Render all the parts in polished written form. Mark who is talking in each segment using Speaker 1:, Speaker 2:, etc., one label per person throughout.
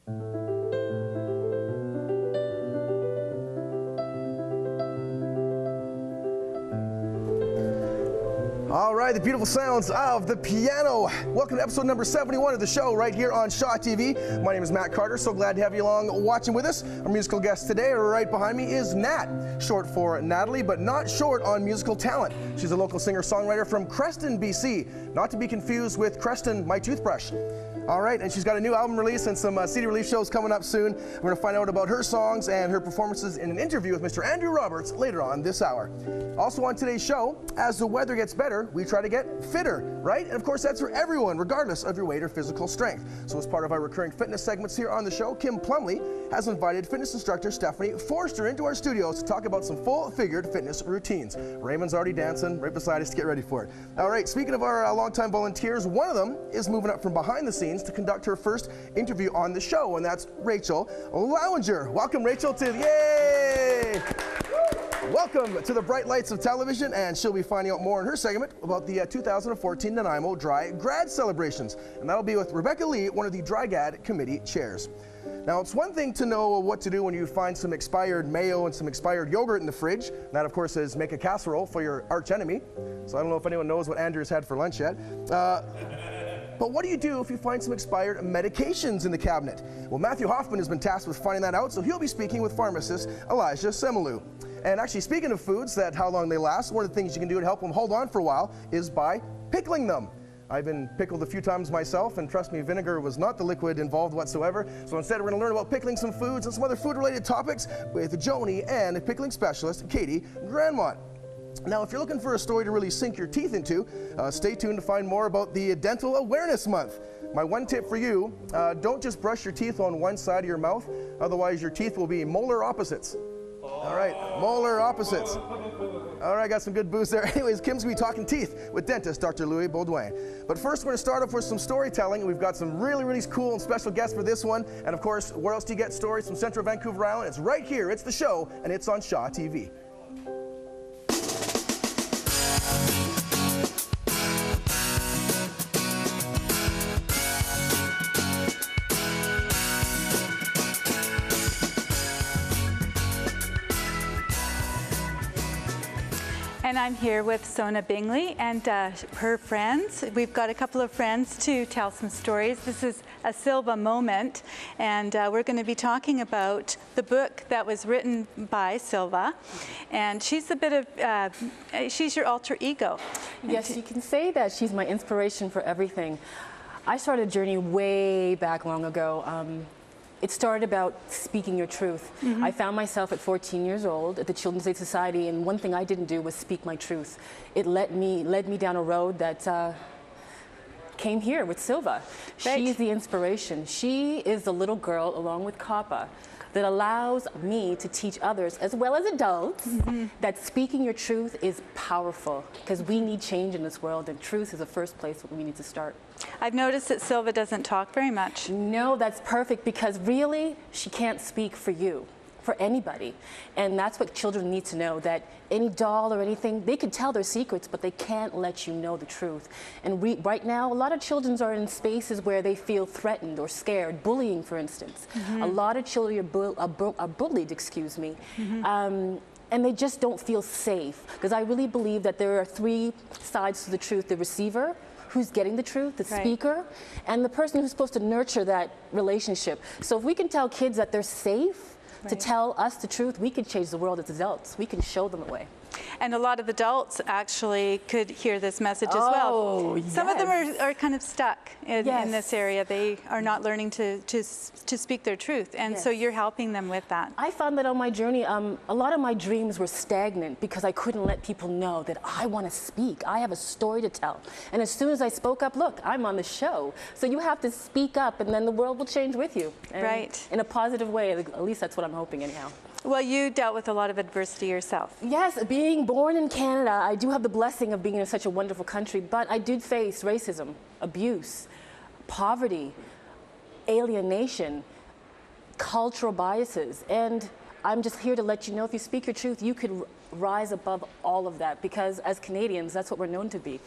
Speaker 1: All right, the beautiful sounds of the piano. Welcome to episode number 71 of the show right here on Shaw TV. My name is Matt Carter. So glad to have you along watching with us. Our musical guest today, right behind me, is Nat, short for Natalie, but not short on musical talent. She's a local singer-songwriter from Creston, BC, not to be confused with Creston, my toothbrush. All right, and she's got a new album release and some CD release shows coming up soon. We're going to find out about her songs and her performances in an interview with Mr. Andrew Roberts later on this hour. Also on today's show, as the weather gets better, we try to get fitter, right? And of course, that's for everyone, regardless of your weight or physical strength. So as part of our recurring fitness segments here on the show, Kim Plumley has invited fitness instructor Stephany Forrester into our studios to talk about some full-figured fitness routines. Raymond's already dancing right beside us to get ready for it. All right, speaking of our longtime volunteers, one of them is moving up from behind the scenes to conduct her first interview on the show, and that's Rachel Lowinger. Welcome, Rachel, to Yay! Welcome to the bright lights of television, and she'll be finding out more in her segment about the 2014 Nanaimo Dry Grad celebrations, and that'll be with Rebecca Lee, one of the Dry Grad committee chairs. Now, it's one thing to know what to do when you find some expired mayo and some expired yogurt in the fridge. That, of course, is make a casserole for your arch enemy. So I don't know if anyone knows what Andrew's had for lunch yet. But what do you do if you find some expired medications in the cabinet? Well, Matthew Hoffman has been tasked with finding that out, so he'll be speaking with pharmacist Elijah SSEMALUULU. And actually, speaking of foods that how long they last, one of the things you can do to help them hold on for a while is by pickling them. I've been pickled a few times myself, and trust me, vinegar was not the liquid involved whatsoever. So instead, we're going to learn about pickling some foods and some other food-related topics with JOANI and pickling specialist Catherine Grandmont. Now, if you're looking for a story to really sink your teeth into, stay tuned to find more about the Dental Awareness Month. My one tip for you, don't just brush your teeth on one side of your mouth, otherwise your teeth will be molar opposites. All right, molar opposites. All right, got some good booze there. Anyways, Kim's going to be talking teeth with dentist Dr. Louis Beaudion. But first, we're going to start off with some storytelling. We've got some really, really cool and special guests for this one. And of course, where else do you get stories from Central Vancouver Island? It's right here. It's the show, and it's on Shaw TV.
Speaker 2: And I'm here with Sona Bingley and her friends. We've got a couple of friends to tell some stories. This is a Silva moment, and we're going to be talking about the book that was written by Silva. And she's a bit of, she's your alter ego.
Speaker 3: Yes, you can say that she's my inspiration for everything. I started a journey way back long ago. It started about speaking your truth. I found myself at 14 years old at the Children's Aid Society, and one thing I didn't do was speak my truth. It led me down a road that came here with Silva.
Speaker 2: Right.
Speaker 3: She is the inspiration. She is the little girl, along with Kappa, that allows me to teach others, as well as adults, that speaking your truth is powerful, because we need change in this world, and truth is the first place where we need to start.
Speaker 2: I've noticed that Silva doesn't talk very much.
Speaker 3: No, that's perfect, because really, she can't speak for you, for anybody. And that's what children need to know, that any doll or anything, they can tell their secrets, but they can't let you know the truth. And right now, a lot of children are in spaces where they feel threatened or scared, bullying, for instance. A lot of children are bullied, excuse me. And they just don't feel safe, because I really believe that there are three sides to the truth: the receiver, who's getting the truth, the speaker, and the person who's supposed to nurture that relationship. So if we can tell kids that they're safe to tell us the truth, we can change the world as adults. We can show them the way.
Speaker 2: And a lot of adults actually could hear this message as well. Some of them are kind of stuck in this area. They are not learning to speak their truth, and so you're helping them with that.
Speaker 3: I found that on my journey, a lot of my dreams were stagnant because I couldn't let people know that I want to speak. I have a story to tell. And as soon as I spoke up, look, I'm on the show. So you have to speak up, and then the world will change with you. And in a positive way, at least that's what I'm hoping anyhow.
Speaker 2: Well, you dealt with a lot of adversity yourself.
Speaker 3: Yes, being born in Canada, I do have the blessing of being in such a wonderful country, but I did face racism, abuse, poverty, alienation, cultural biases, and I'm just here to let you know, if you speak your truth, you could rise above all of that, because as Canadians, that's what we're known to be.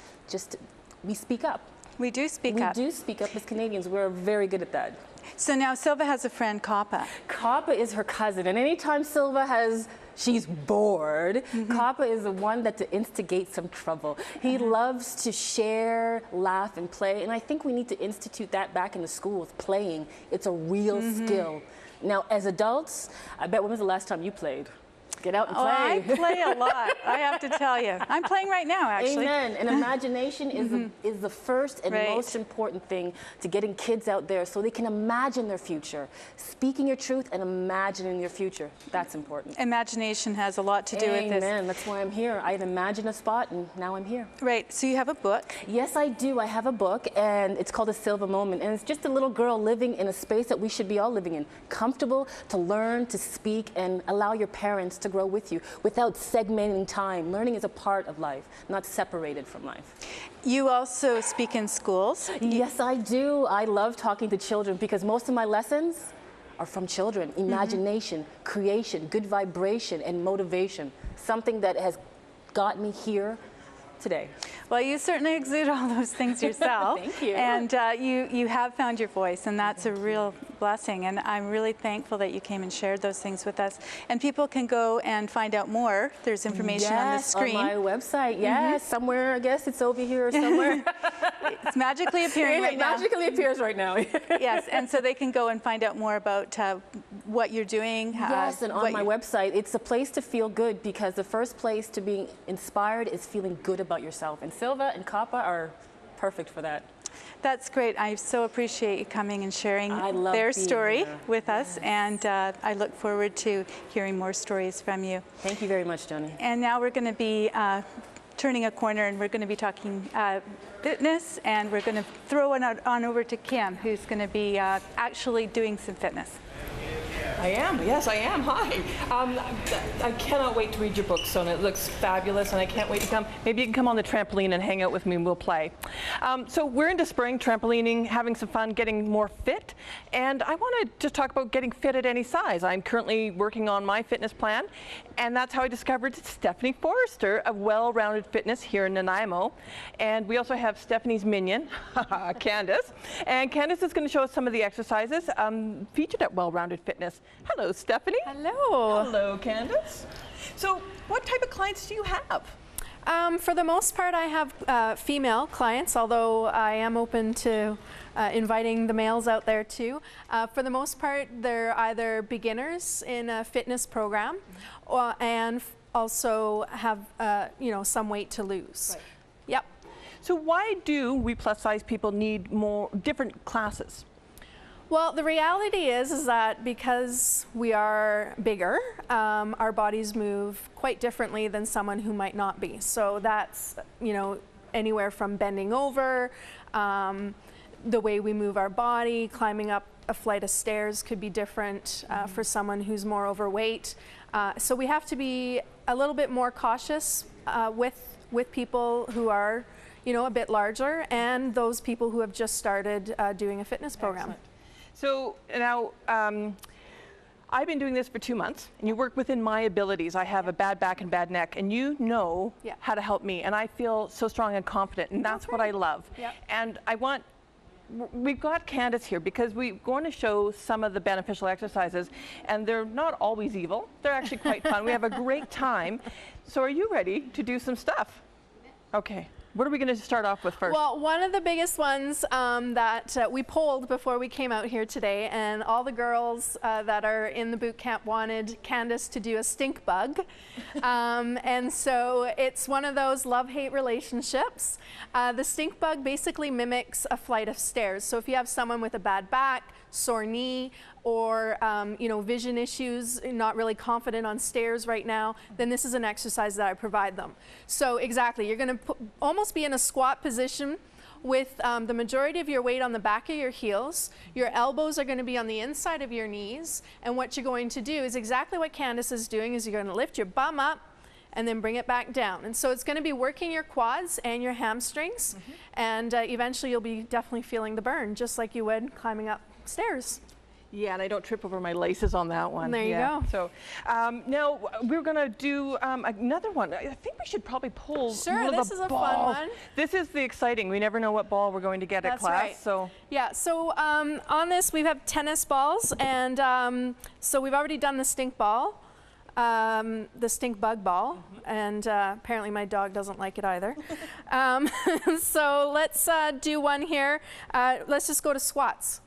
Speaker 3: We speak up.
Speaker 2: We do speak up.
Speaker 3: We do speak up as Canadians. We're very good at that.
Speaker 2: So now Silva has a friend, Kappa.
Speaker 3: Kappa is her cousin, and anytime Silva she's bored, Kappa is the one that to instigate some trouble. He loves to share, laugh, and play, and I think we need to institute that back in the schools, playing. It's a real skill. Now, as adults, I bet when was the last time you played? Get out and play.
Speaker 2: I play a lot, I have to tell you. I'm playing right now, actually.
Speaker 3: Amen. And imagination is the first and most important thing to getting kids out there so they can imagine their future. Speaking your truth and imagining your future. That's important.
Speaker 2: Imagination has a lot to do with this.
Speaker 3: Amen. That's why I'm here. I had imagined a spot and now I'm here.
Speaker 2: Right. So you have a book.
Speaker 3: Yes, I do. I have a book and it's called A Silva Moment. And it's just a little girl living in a space that we should be all living in. Comfortable to learn, to speak, and allow your parents to grow with you without segmenting time. Learning is a part of life, not separated from life.
Speaker 2: You also speak in schools.
Speaker 3: Yes, I do. I love talking to children because most of my lessons are from children. Imagination, creation, good vibration, and motivation. Something that has got me here today.
Speaker 2: Well, you certainly exude all those things yourself.
Speaker 3: Thank you.
Speaker 2: And you have found your voice, and that's a real blessing. And I'm really thankful that you came and shared those things with us. And people can go and find out more. There's information on the screen.
Speaker 3: On my website. Yes, somewhere. I guess it's over here or somewhere.
Speaker 2: It's magically appearing right now.
Speaker 3: It magically appears right now.
Speaker 2: Yes, and so they can go and find out more about what you're doing.
Speaker 3: Yes, and on my website, it's a place to feel good because the first place to being inspired is feeling good about yourself. And Silva and Kappa are perfect for that.
Speaker 2: That's great. I so appreciate you coming and sharing their story with us, and I look forward to hearing more stories from you.
Speaker 3: Thank you very much, Joanie.
Speaker 2: And now we're going to be turning a corner, and we're going to be talking fitness, and we're going to throw it on over to Kim, who's going to be actually doing some fitness.
Speaker 4: I am. Yes, I am. Hi. I cannot wait to read your book, Sona. It looks fabulous, and I can't wait to come. Maybe you can come on the trampoline and hang out with me, and we'll play. So we're into spring, trampolining, having some fun, getting more fit, and I want to just talk about getting fit at any size. I'm currently working on my fitness plan, and that's how I discovered Stephany Forrester of Well-Rounded Fitness here in Nanaimo. And we also have Stephanie's minion, Candace, and Candace is going to show us some of the exercises featured at Well-Rounded Fitness. Hello, Stephany.
Speaker 5: Hello.
Speaker 4: Hello, Candace. So what type of clients do you have?
Speaker 5: For the most part, I have female clients, although I am open to inviting the males out there too. For the most part, they're either beginners in a fitness program and also have some weight to lose.
Speaker 4: Right.
Speaker 5: Yep.
Speaker 4: So why do we plus size people need more different classes?
Speaker 5: Well, the reality is that because we are bigger, our bodies move quite differently than someone who might not be. So that's, anywhere from bending over, the way we move our body, climbing up a flight of stairs could be different for someone who's more overweight. So we have to be a little bit more cautious with people who are, a bit larger, and those people who have just started doing a fitness program.
Speaker 4: Excellent. So now, I've been doing this for 2 months, and you work within my abilities. I have a bad back and bad neck, and you know how to help me, and I feel so strong and confident, and that's what I love.
Speaker 5: Yep.
Speaker 4: And we've got Candace here because we're going to show some of the beneficial exercises, and they're not always evil. They're actually quite fun. We have a great time. So are you ready to do some stuff? Okay. What are we going to start off with first?
Speaker 5: Well, one of the biggest ones that we polled before we came out here today, and all the girls that are in the boot camp wanted Candace to do a stink bug. And so it's one of those love-hate relationships. The stink bug basically mimics a flight of stairs. So if you have someone with a bad back, sore knee, or vision issues, not really confident on stairs right now, then this is an exercise that I provide them. So exactly, you're going to almost be in a squat position with the majority of your weight on the back of your heels. Your elbows are going to be on the inside of your knees, and what you're going to do is exactly what Candace is doing, is you're going to lift your bum up and then bring it back down. And so it's going to be working your quads and your hamstrings, and eventually you'll be definitely feeling the burn, just like you would climbing up stairs.
Speaker 4: Yeah, and I don't trip over my laces on that one.
Speaker 5: There you go.
Speaker 4: So now we're going to do another one. I think we should probably pull
Speaker 5: Sure,
Speaker 4: one
Speaker 5: this
Speaker 4: of
Speaker 5: is
Speaker 4: the
Speaker 5: a fun
Speaker 4: balls.
Speaker 5: one.
Speaker 4: This is the exciting. We never know what ball we're going to get at
Speaker 5: That's
Speaker 4: class.
Speaker 5: right.
Speaker 4: So
Speaker 5: yeah, so on this we have tennis balls, and so we've already done the stink ball, the stink bug ball, and apparently my dog doesn't like it either. So let's do one here. Let's just go to squats.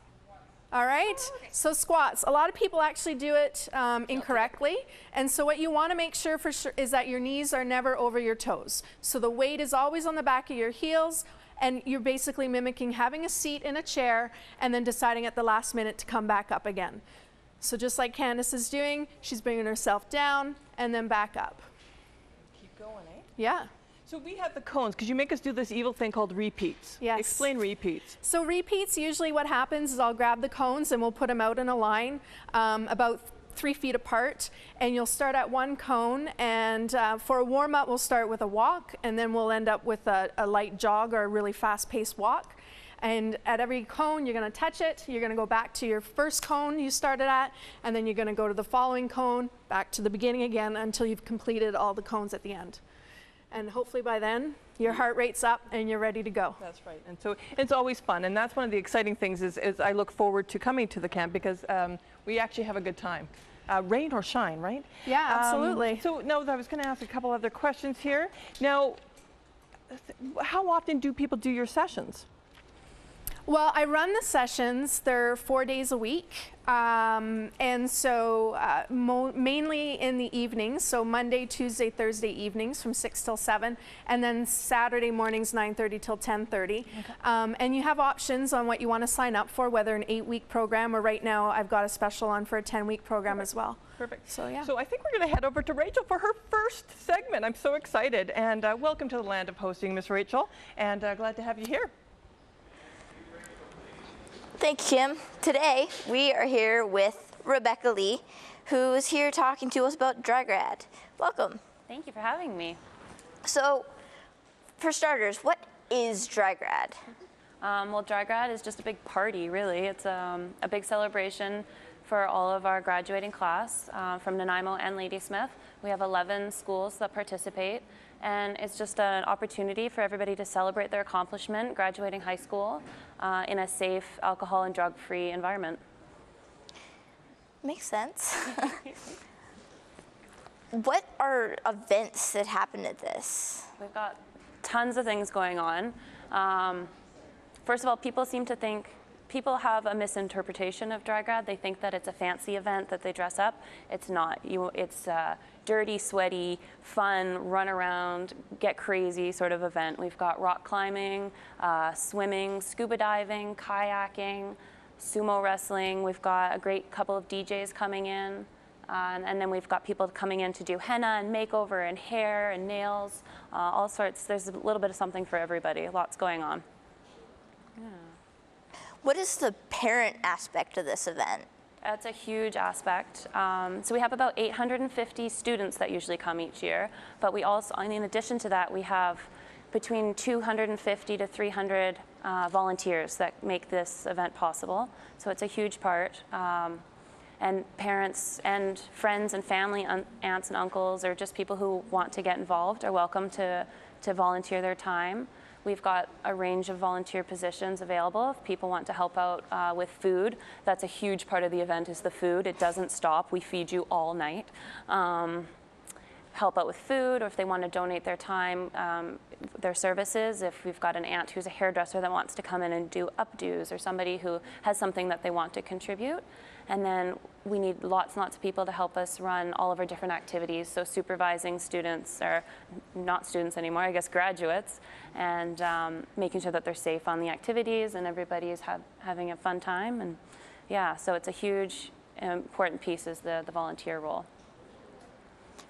Speaker 5: All right, so squats. A lot of people actually do it incorrectly, and so what you want to make sure for sure is that your knees are never over your toes. So the weight is always on the back of your heels, and you're basically mimicking having a seat in a chair and then deciding at the last minute to come back up again. So just like Candace is doing, she's bringing herself down and then back up.
Speaker 4: keep going, eh?
Speaker 5: Yeah.
Speaker 4: So we have the cones. Could you make us do this evil thing called repeats?
Speaker 5: Yes.
Speaker 4: Explain repeats.
Speaker 5: So repeats, usually what happens is I'll grab the cones and we'll put them out in a line about 3 feet apart, and you'll start at one cone, and for a warm-up we'll start with a walk, and then we'll end up with a light jog or a really fast-paced walk. And at every cone you're going to touch it, you're going to go back to your first cone you started at, and then you're going to go to the following cone, back to the beginning again until you've completed all the cones at the end. And hopefully by then your heart rate's up and you're ready to go.
Speaker 4: That's right. And so it's always fun, and that's one of the exciting things is I look forward to coming to the camp because we actually have a good time. Rain or shine, right?
Speaker 5: Yeah, absolutely.
Speaker 4: So now I was going to ask a couple other questions here. Now, how often do people do your sessions?
Speaker 5: Well, I run the sessions. They're 4 days a week, and so mainly in the evenings, so Monday, Tuesday, Thursday evenings from 6 till 7, and then Saturday mornings 9:30 till 10:30. Okay. And you have options on what you want to sign up for, whether an 8-week program, or right now I've got a special on for a 10-week program as well.
Speaker 4: Perfect.
Speaker 5: So yeah.
Speaker 4: So I think we're going to head over to Rachel for her first segment. I'm so excited, and welcome to the land of hosting, Miss Rachel, and glad to have you here.
Speaker 6: Thank you, Kim. Today we are here with Rebecca Lee, who is here talking to us about Dry Grad. Welcome.
Speaker 7: Thank you for having me.
Speaker 6: So, for starters, what is Dry Grad?
Speaker 7: Well, Dry Grad is just a big party, really. It's a big celebration for all of our graduating class from Nanaimo and Ladysmith. We have 11 schools that participate, and it's just an opportunity for everybody to celebrate their accomplishment graduating high school in a safe, alcohol and drug-free environment.
Speaker 6: Makes sense. What are events that happen at this?
Speaker 7: We've got tons of things going on. First of all, people have a misinterpretation of Dry Grad. They think that it's a fancy event that they dress up. It's not. It's a dirty, sweaty, fun, run around, get crazy sort of event. We've got rock climbing, swimming, scuba diving, kayaking, sumo wrestling. We've got a great couple of DJs coming in. And then we've got people coming in to do henna and makeover and hair and nails, all sorts. There's a little bit of something for everybody. Lots going on. Yeah.
Speaker 6: What is the parent aspect of this event?
Speaker 7: That's a huge aspect. So we have about 850 students that usually come each year, but we also, in addition to that, we have between 250 to 300 volunteers that make this event possible. So it's a huge part. And parents and friends and family, aunts and uncles, or just people who want to get involved are welcome to volunteer their time. We've got a range of volunteer positions available if people want to help out with food. That's a huge part of the event is the food. It doesn't stop. We feed you all night. Help out with food, or if they want to donate their time, their services. If we've got an aunt who's a hairdresser that wants to come in and do updos, or somebody who has something that they want to contribute. And then we need lots and lots of people to help us run all of our different activities. So supervising students, or not students anymore, I guess graduates, and making sure that they're safe on the activities and everybody is having a fun time. And yeah, so it's a huge, important piece is the volunteer role.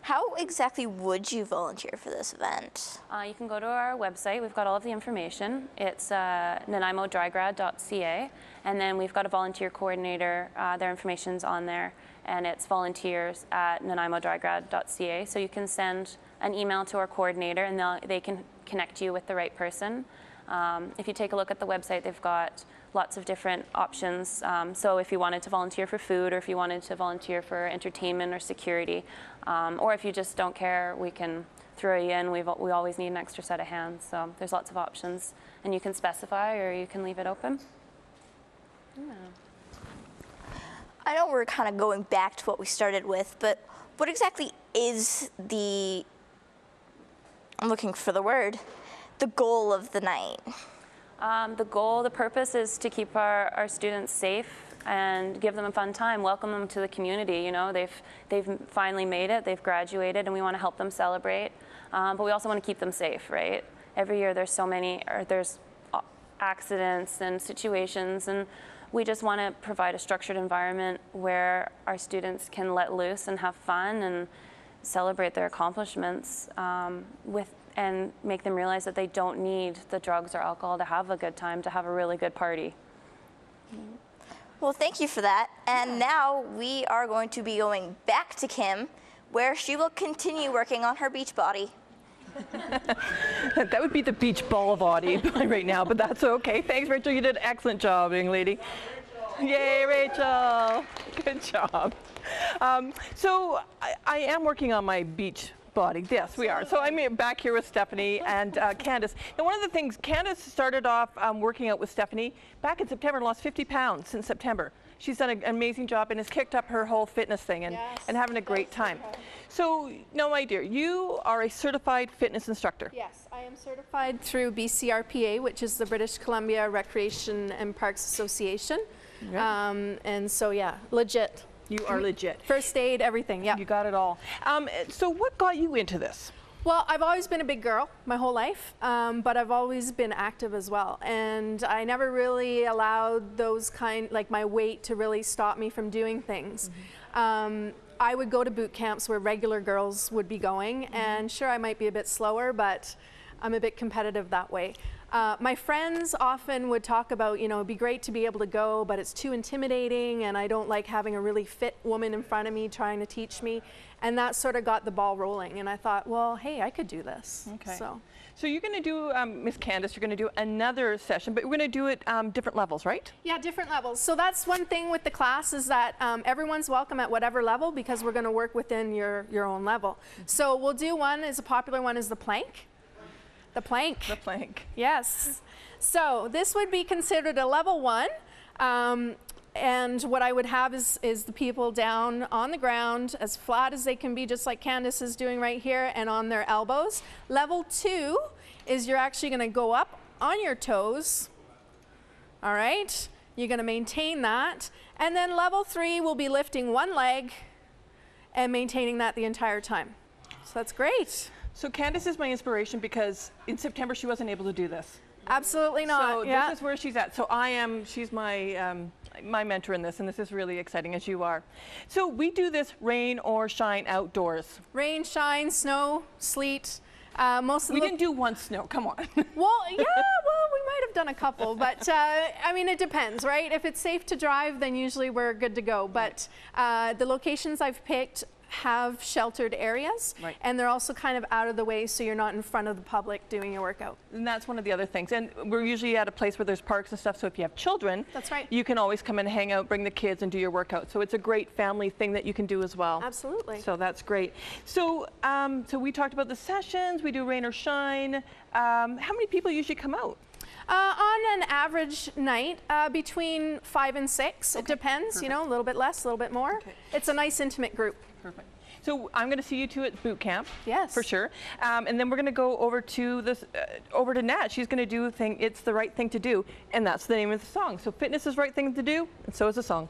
Speaker 6: How exactly would you volunteer for this event?
Speaker 7: You can go to our website. We've got all of the information. It's NanaimoDryGrad.ca, and then we've got a volunteer coordinator. Their information's on there, and it's volunteers@NanaimoDryGrad.ca. So you can send an email to our coordinator, and they can connect you with the right person. If you take a look at the website, they've got lots of different options. So if you wanted to volunteer for food, or if you wanted to volunteer for entertainment or security, or if you just don't care, we can throw you in. We always need an extra set of hands. So there's lots of options, and you can specify or you can leave it open. Yeah.
Speaker 6: I know we're kind of going back to what we started with, but what exactly is the, I'm looking for the word, the goal of the night?
Speaker 7: The purpose is to keep our students safe and give them a fun time, welcome them to the community. You know, they've finally made it, they've graduated, and we want to help them celebrate. But we also want to keep them safe, right? Every year there's so many, or there's accidents and situations, and we just want to provide a structured environment where our students can let loose and have fun and celebrate their accomplishments and make them realize that they don't need the drugs or alcohol to have a good time, to have a really good party.
Speaker 6: Well, thank you for that. And now we are going to be going back to Kim, where she will continue working on her beach body.
Speaker 4: That would be the beach ball body right now, but that's okay. Thanks, Rachel. You did an excellent job, young lady. Yay, Rachel. Good job. So I am working on my beach body. Yes, we are. So I'm back here with Stephany and Candace. Now, one of the things, Candace started off working out with Stephany back in September and lost 50 pounds since September. She's done an amazing job and has kicked up her whole fitness thing and having a great time. So, now, my dear, you are a certified fitness instructor.
Speaker 5: Yes, I am certified through BCRPA, which is the British Columbia Recreation and Parks Association. Okay. And so, yeah, legit.
Speaker 4: You are legit.
Speaker 5: First aid, everything, yeah.
Speaker 4: You got it all. So what got you into this?
Speaker 5: Well, I've always been a big girl my whole life, but I've always been active as well. And I never really allowed those like my weight to really stop me from doing things. Mm-hmm. I would go to boot camps where regular girls would be going, mm-hmm. and sure, I might be a bit slower, but I'm a bit competitive that way. My friends often would talk about, you know, it'd be great to be able to go, but it's too intimidating, and I don't like having a really fit woman in front of me trying to teach me. And that sort of got the ball rolling, and I thought, well, hey, I could do this. Okay.
Speaker 4: So you're going to do, Miss Candace, you're going to do another session, but we're going to do it different levels, right?
Speaker 5: Yeah, different levels. So that's one thing with the class is that everyone's welcome at whatever level, because we're going to work within your own level. Mm-hmm. So we'll do one, is a popular one, is the plank. The plank.
Speaker 4: The plank.
Speaker 5: Yes. So this would be considered a level 1. And what I would have is the people down on the ground as flat as they can be, just like Candace is doing right here, and on their elbows. Level 2 is you're actually going to go up on your toes. All right. You're going to maintain that. And then level 3 will be lifting one leg and maintaining that the entire time. So that's great.
Speaker 4: So Candace is my inspiration because in September she wasn't able to do this.
Speaker 5: Absolutely not.
Speaker 4: So this is where she's at. So she's my my mentor in this, and this is really exciting, as you are. So we do this rain or shine outdoors.
Speaker 5: Rain, shine, snow, sleet.
Speaker 4: We didn't do one snow, come on.
Speaker 5: Well, yeah, well, we might have done a couple, but I mean, it depends, right? If it's safe to drive, then usually we're good to go. But the locations I've picked have sheltered areas, right. And they're also kind of out of the way, so you're not in front of the public doing your workout.
Speaker 4: And that's one of the other things. And we're usually at a place where there's parks and stuff, so if you have children,
Speaker 5: that's right.
Speaker 4: You can always come and hang out, bring the kids, and do your workout. So it's a great family thing that you can do as well.
Speaker 5: Absolutely.
Speaker 4: So that's great. So, so we talked about the sessions, we do rain or shine. How many people usually come out?
Speaker 5: On an average night, between 5 and 6. Okay. It depends, perfect. You know, a little bit less, a little bit more. Okay. It's a nice intimate group.
Speaker 4: Perfect. So I'm going to see you two at boot camp.
Speaker 5: Yes.
Speaker 4: For sure. And then we're going to go over to this, over to Nat. She's going to do the thing, it's the right thing to do. And that's the name of the song. So fitness is the right thing to do, and so is the song.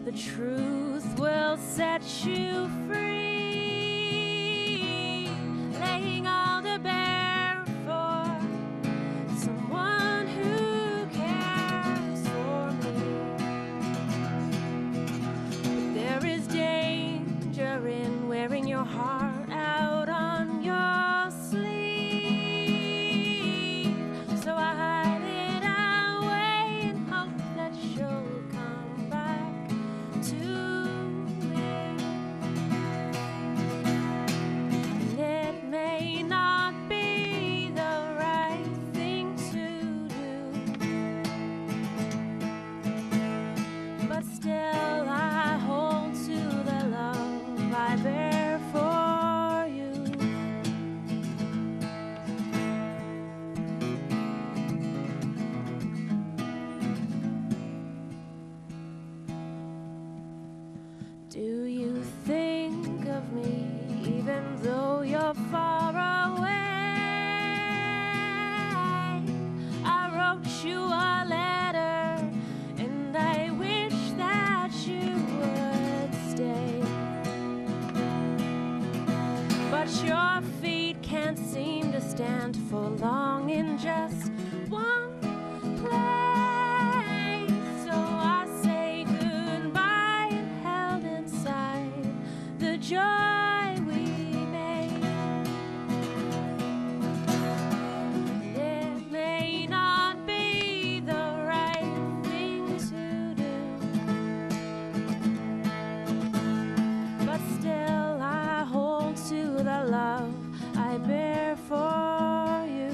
Speaker 8: The truth will set you free, laying all to bear for someone who cares for me. But there is danger in wearing your heart out on your sleeve, so I hide it away and Do you think of me even though you're far away? I wrote you a letter and I wish that you would stay. But your feet can't seem to stand for long in just one place. So I say goodbye and held inside the joy we made. It may not be the right thing to do, but still I hold to the love I bear for you.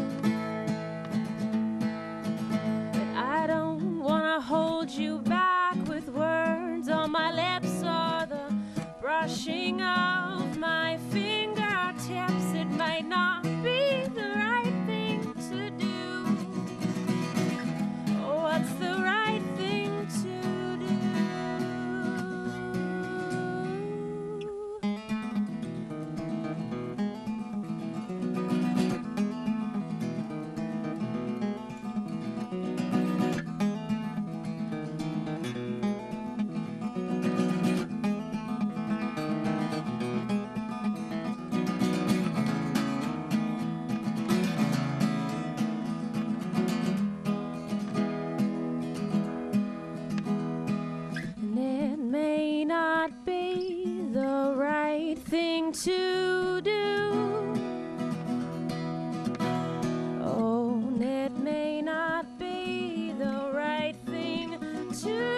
Speaker 8: And I don't wanna hold you back with words on my lips or the brushing of my fingertips. It might not be the right thing to do. Oh, what's the right thing to do? And it may not be the right thing to do. Oh, and it may not be the right thing to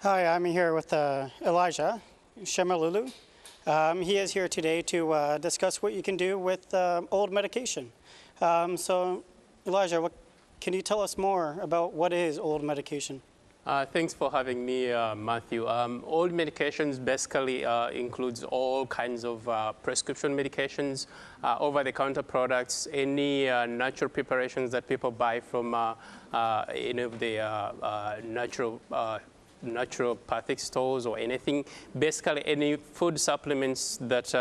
Speaker 9: Hi, I'm here with Elijah SSEMALUULU. He is here today to discuss what you can do with old medication. So, Elijah, can you tell us more about what is old medication?
Speaker 10: Thanks for having me, Matthew. Old medications basically includes all kinds of prescription medications, over-the-counter products, any natural preparations that people buy from any of the naturopathic stores or anything. Basically, any food supplements that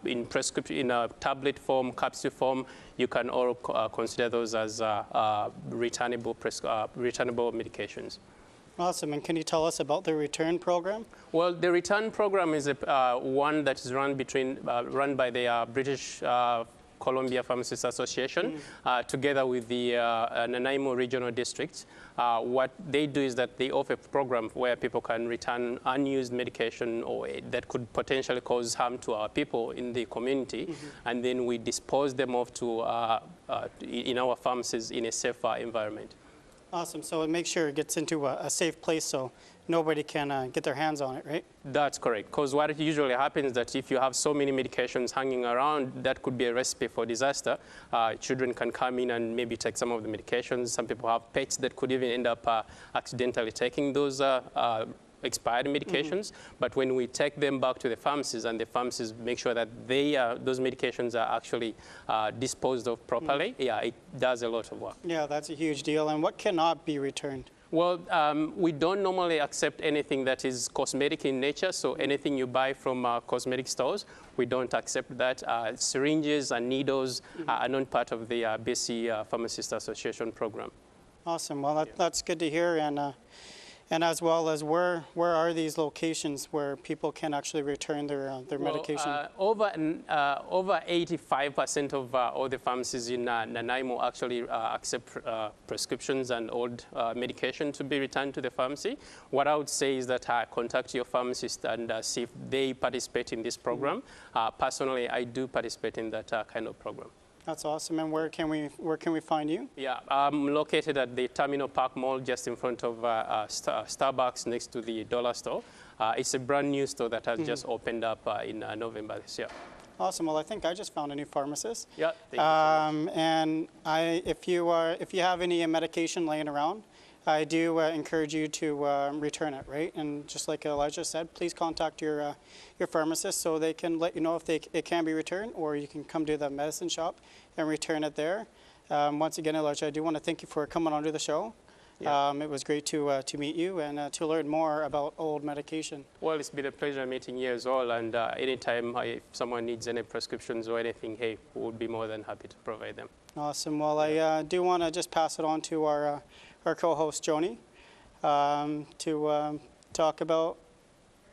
Speaker 10: in prescription, in a tablet form, capsule form, you can all consider those as returnable medications.
Speaker 9: Awesome. And can you tell us about the return program?
Speaker 10: Well, the return program is one that is run by the British Columbia Pharmacists Association, together with the Nanaimo Regional District. What they do is that they offer a program where people can return unused medication or that could potentially cause harm to our people in the community, and then we dispose them off to in our pharmacies in a safer environment.
Speaker 9: Awesome. So make sure it gets into a safe place so nobody can get their hands on it, right?
Speaker 10: That's correct. Because what usually happens is that if you have so many medications hanging around, that could be a recipe for disaster. Children can come in and maybe take some of the medications. Some people have pets that could even end up accidentally taking those expired medications, but when we take them back to the pharmacies and the pharmacies make sure that those medications are actually disposed of properly, yeah, it does a lot of work.
Speaker 9: Yeah, that's a huge deal. And what cannot be returned?
Speaker 10: Well, we don't normally accept anything that is cosmetic in nature, so anything you buy from cosmetic stores, we don't accept that. Syringes and needles are not part of the BC Pharmacist Association program.
Speaker 9: Awesome. Well, that's good to hear. And as well as where are these locations where people can actually return their medication?
Speaker 10: Over 85% of all the pharmacies in Nanaimo actually accept prescriptions and old medication to be returned to the pharmacy. What I would say is that contact your pharmacist and see if they participate in this program. Personally, I do participate in that kind of program.
Speaker 9: That's awesome. And where can we find you?
Speaker 10: Yeah, I'm located at the Terminal Park Mall, just in front of Starbucks, next to the dollar store. It's a brand new store that has just opened up in November this year.
Speaker 9: Awesome. Well, I think I just found a new pharmacist.
Speaker 10: Yeah. Thank you so much.
Speaker 9: And if you have any medication laying around, I do encourage you to return it, right? And just like Elijah said, please contact your pharmacist so they can let you know if it can be returned, or you can come to the medicine shop and return it there. Once again, Elijah, I do want to thank you for coming onto the show. Yeah. It was great to meet you and to learn more about old medication.
Speaker 10: Well, it's been a pleasure meeting you as well, and anytime if someone needs any prescriptions or anything, hey, we would be more than happy to provide them.
Speaker 9: Awesome. Well, I do want to just pass it on to our co-host, JOANI, to talk about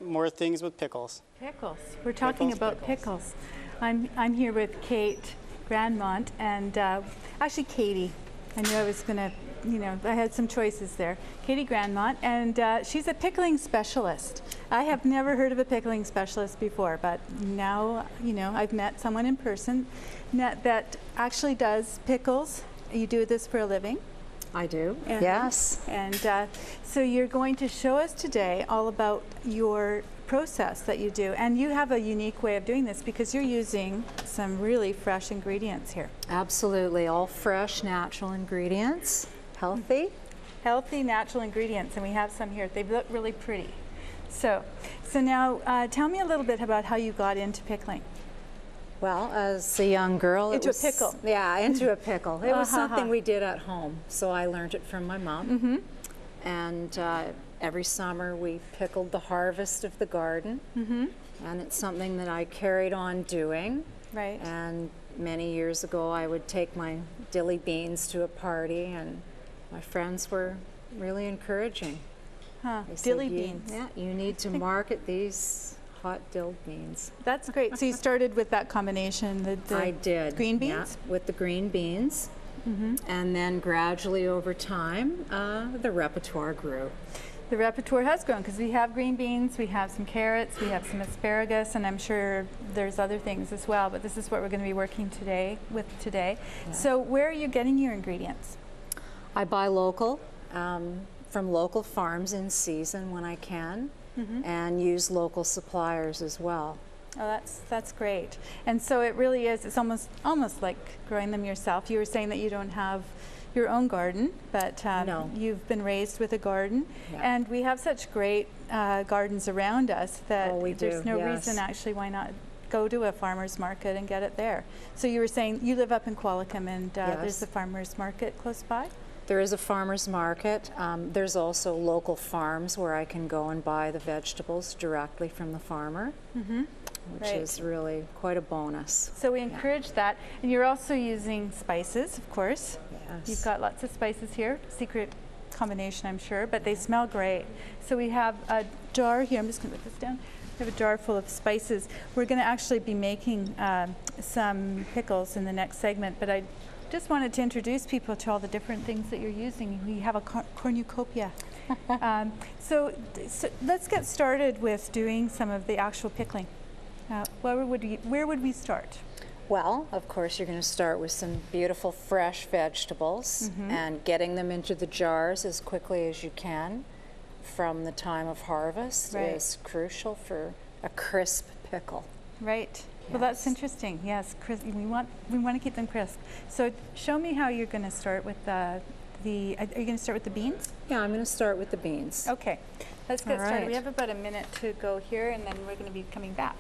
Speaker 9: more things with pickles.
Speaker 2: Pickles. We're talking about pickles. I'm here with Kate Grandmont and actually Katie. I knew I was going to, I had some choices there. Katie Grandmont, and she's a pickling specialist. I have never heard of a pickling specialist before, but now, I've met someone in person that actually does pickles. You do this for a living?
Speaker 11: I do,
Speaker 2: and,
Speaker 11: yes.
Speaker 2: And so you're going to show us today all about your process that you do. And you have a unique way of doing this because you're using some really fresh ingredients here.
Speaker 11: Absolutely, all fresh, natural ingredients, healthy.
Speaker 2: Healthy, natural ingredients, and we have some here. They look really pretty. So now tell me a little bit about how you got into pickling.
Speaker 11: Well, as a young girl,
Speaker 2: into a pickle.
Speaker 11: Yeah, into a pickle. It was something we did at home, so I learned it from my mom. And every summer we pickled the harvest of the garden, and it's something that I carried on doing.
Speaker 2: Right.
Speaker 11: And many years ago, I would take my dilly beans to a party, and my friends were really encouraging.
Speaker 2: Dilly beans.
Speaker 11: Yeah, you need to market these hot dill beans.
Speaker 2: That's great. So you started with that combination, the
Speaker 11: I did.
Speaker 2: Green beans?
Speaker 11: Yeah, with the green beans. And then gradually over time, the repertoire grew.
Speaker 2: The repertoire has grown because we have green beans, we have some carrots, we have some asparagus, and I'm sure there's other things as well, but this is what we're going to be working with today. Yeah. So where are you getting your ingredients?
Speaker 11: I buy local, from local farms in season when I can, and use local suppliers as well.
Speaker 2: Oh, that's great. And so it really is, it's almost like growing them yourself. You were saying that you don't have your own garden, but
Speaker 11: no.
Speaker 2: You've been raised with a garden. Yeah. And we have such great gardens around us that there's no reason actually why not go to a farmer's market and get it there. So you were saying you live up in Qualicum, and there's a farmer's market close by?
Speaker 11: There is a farmer's market. There's also local farms where I can go and buy the vegetables directly from the farmer, which is really quite a bonus.
Speaker 2: So we encourage that. And you're also using spices, of course.
Speaker 11: Yes.
Speaker 2: You've got lots of spices here. Secret combination, I'm sure, but they smell great. So we have a jar here. I'm just going to put this down. We have a jar full of spices. We're going to actually be making some pickles in the next segment, but I just wanted to introduce people to all the different things that you're using. We have a cornucopia. So let's get started with doing some of the actual pickling. Where would we start?
Speaker 11: Well, of course, you're going to start with some beautiful fresh vegetables and getting them into the jars as quickly as you can from the time of harvest is crucial for a crisp pickle.
Speaker 2: Right. Yes. Well, that's interesting. Yes, we want to keep them crisp. So show me how you're going to start with are you going to start with the beans?
Speaker 11: Yeah, I'm going to start with the beans.
Speaker 2: Okay. Let's get started. We have about a minute to go here, and then we're going to be coming back.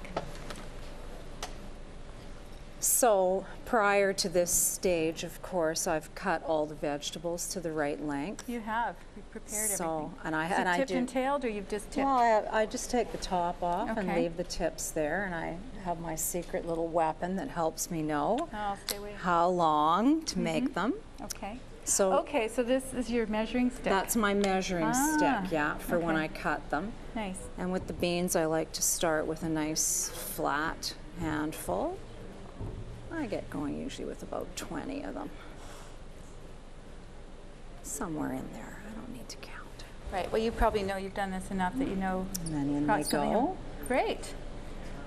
Speaker 11: So prior to this stage, of course, I've cut all the vegetables to the right length.
Speaker 2: You have. You prepared everything.
Speaker 11: And I
Speaker 2: Is it tipped and tailed, or you've just tipped?
Speaker 11: Well, I just take the top off and leave the tips there, and I have my secret little weapon that helps me know how long to make them.
Speaker 2: Okay.
Speaker 11: So
Speaker 2: so this is your measuring stick.
Speaker 11: That's my measuring stick, for when I cut them.
Speaker 2: Nice.
Speaker 11: And with the beans, I like to start with a nice flat handful. I get going usually with about 20 of them. Somewhere in there. I don't need to count.
Speaker 2: Right. Well, you probably know you've done this enough that you know.
Speaker 11: And then in they go.
Speaker 2: Great.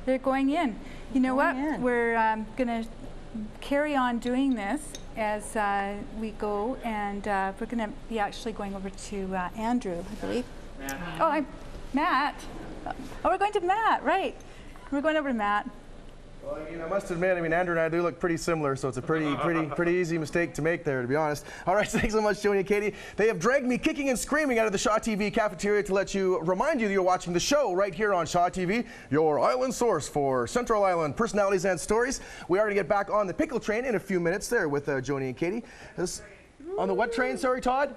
Speaker 2: They're going in. You know what? We're going to carry on doing this as we go, and we're going to be actually going over to Andrew, I believe.
Speaker 5: Oh,
Speaker 2: Matt. Oh, we're going to Matt, right. We're going over to Matt.
Speaker 1: Well, I mean, I must admit, Andrew and I do look pretty similar, so it's a pretty easy mistake to make there, to be honest. All right, thanks so much, Joanie and Katie. They have dragged me kicking and screaming out of the Shaw TV cafeteria to remind you that you're watching the show right here on Shaw TV, your island source for Central Island personalities and stories. We are going to get back on the pickle train in a few minutes there with Joanie and Katie. On the what train, sorry, Todd?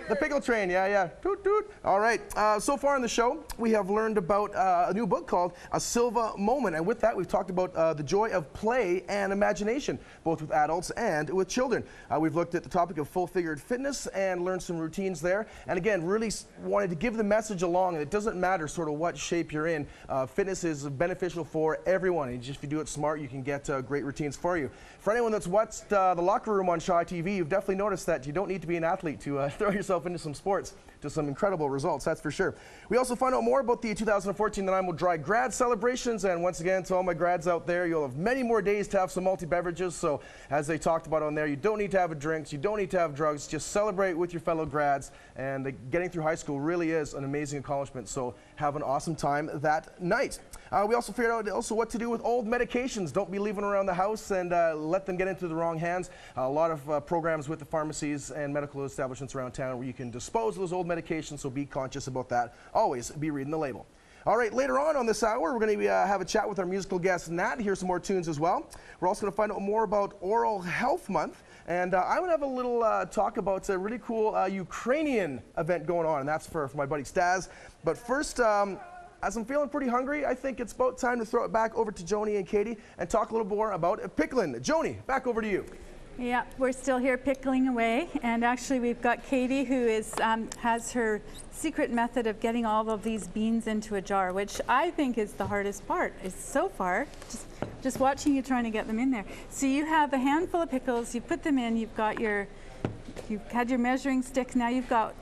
Speaker 1: The pickle train, yeah. Toot, toot. All right, so far in the show, we have learned about a new book called A Silva Moment. And with that, we've talked about the joy of play and imagination, both with adults and with children. We've looked at the topic of full-figured fitness and learned some routines there. And again, really wanted to give the message along, and it doesn't matter sort of what shape you're in. Fitness is beneficial for everyone. And just if you do it smart, you can get great routines for you. For anyone that's watched The Locker Room on Shaw TV, you've definitely noticed that you don't need to be an athlete to throw yourself into some sports. Just some incredible results, that's for sure. We also find out more about the 2014 Nanaimo Dry Grad celebrations, and once again, to all my grads out there, you'll have many more days to have some multi-beverages, so as they talked about on there, you don't need to have drinks, you don't need to have drugs, just celebrate with your fellow grads, and getting through high school really is an amazing accomplishment, so have an awesome time that night. We also figured out also what to do with old medications. Don't be leaving around the house and let them get into the wrong hands. A lot of programs with the pharmacies and medical establishments around town where you can dispose of those old medications, so be conscious about that. Always be reading the label. All right, later on this hour, we're going to have a chat with our musical guest, Nat, hear some more tunes as well. We're also going to find out more about Oral Health Month. And I would have a little talk about a really cool Ukrainian event going on, and that's for my buddy Stas. But first, as I'm feeling pretty hungry, I think it's about time to throw it back over to Joanie and Katie and talk a little more about Pickling. Joanie, back over to you.
Speaker 2: Yeah, we're still here pickling away, and actually we've got Katie who is has her secret method of getting all of these beans into a jar, which I think is the hardest part. Is so far just watching you trying to get them in there. So you have a handful of pickles, you put them in, you've had your measuring stick, now you've got